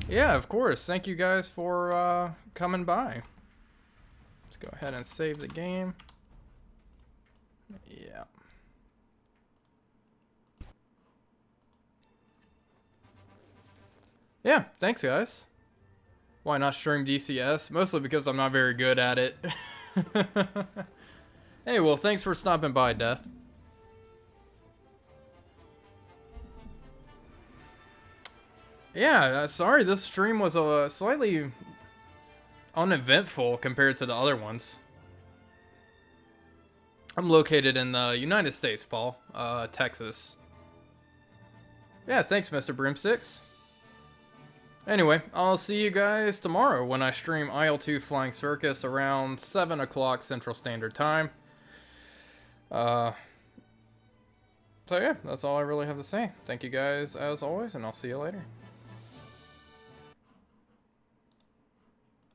Yeah, of course. Thank you guys for coming by. Let's go ahead and save the game. Yeah. Yeah, thanks guys. Why not stream DCS? Mostly because I'm not very good at it. Hey, well, thanks for stopping by, Death. Yeah, sorry, this stream was slightly uneventful compared to the other ones. I'm located in the United States, Paul. Texas. Yeah, thanks, Mr. Broomsticks. Anyway, I'll see you guys tomorrow when I stream IL-2 Flying Circus around 7 o'clock Central Standard Time. So yeah, that's all I really have to say. Thank you guys as always, and I'll see you later.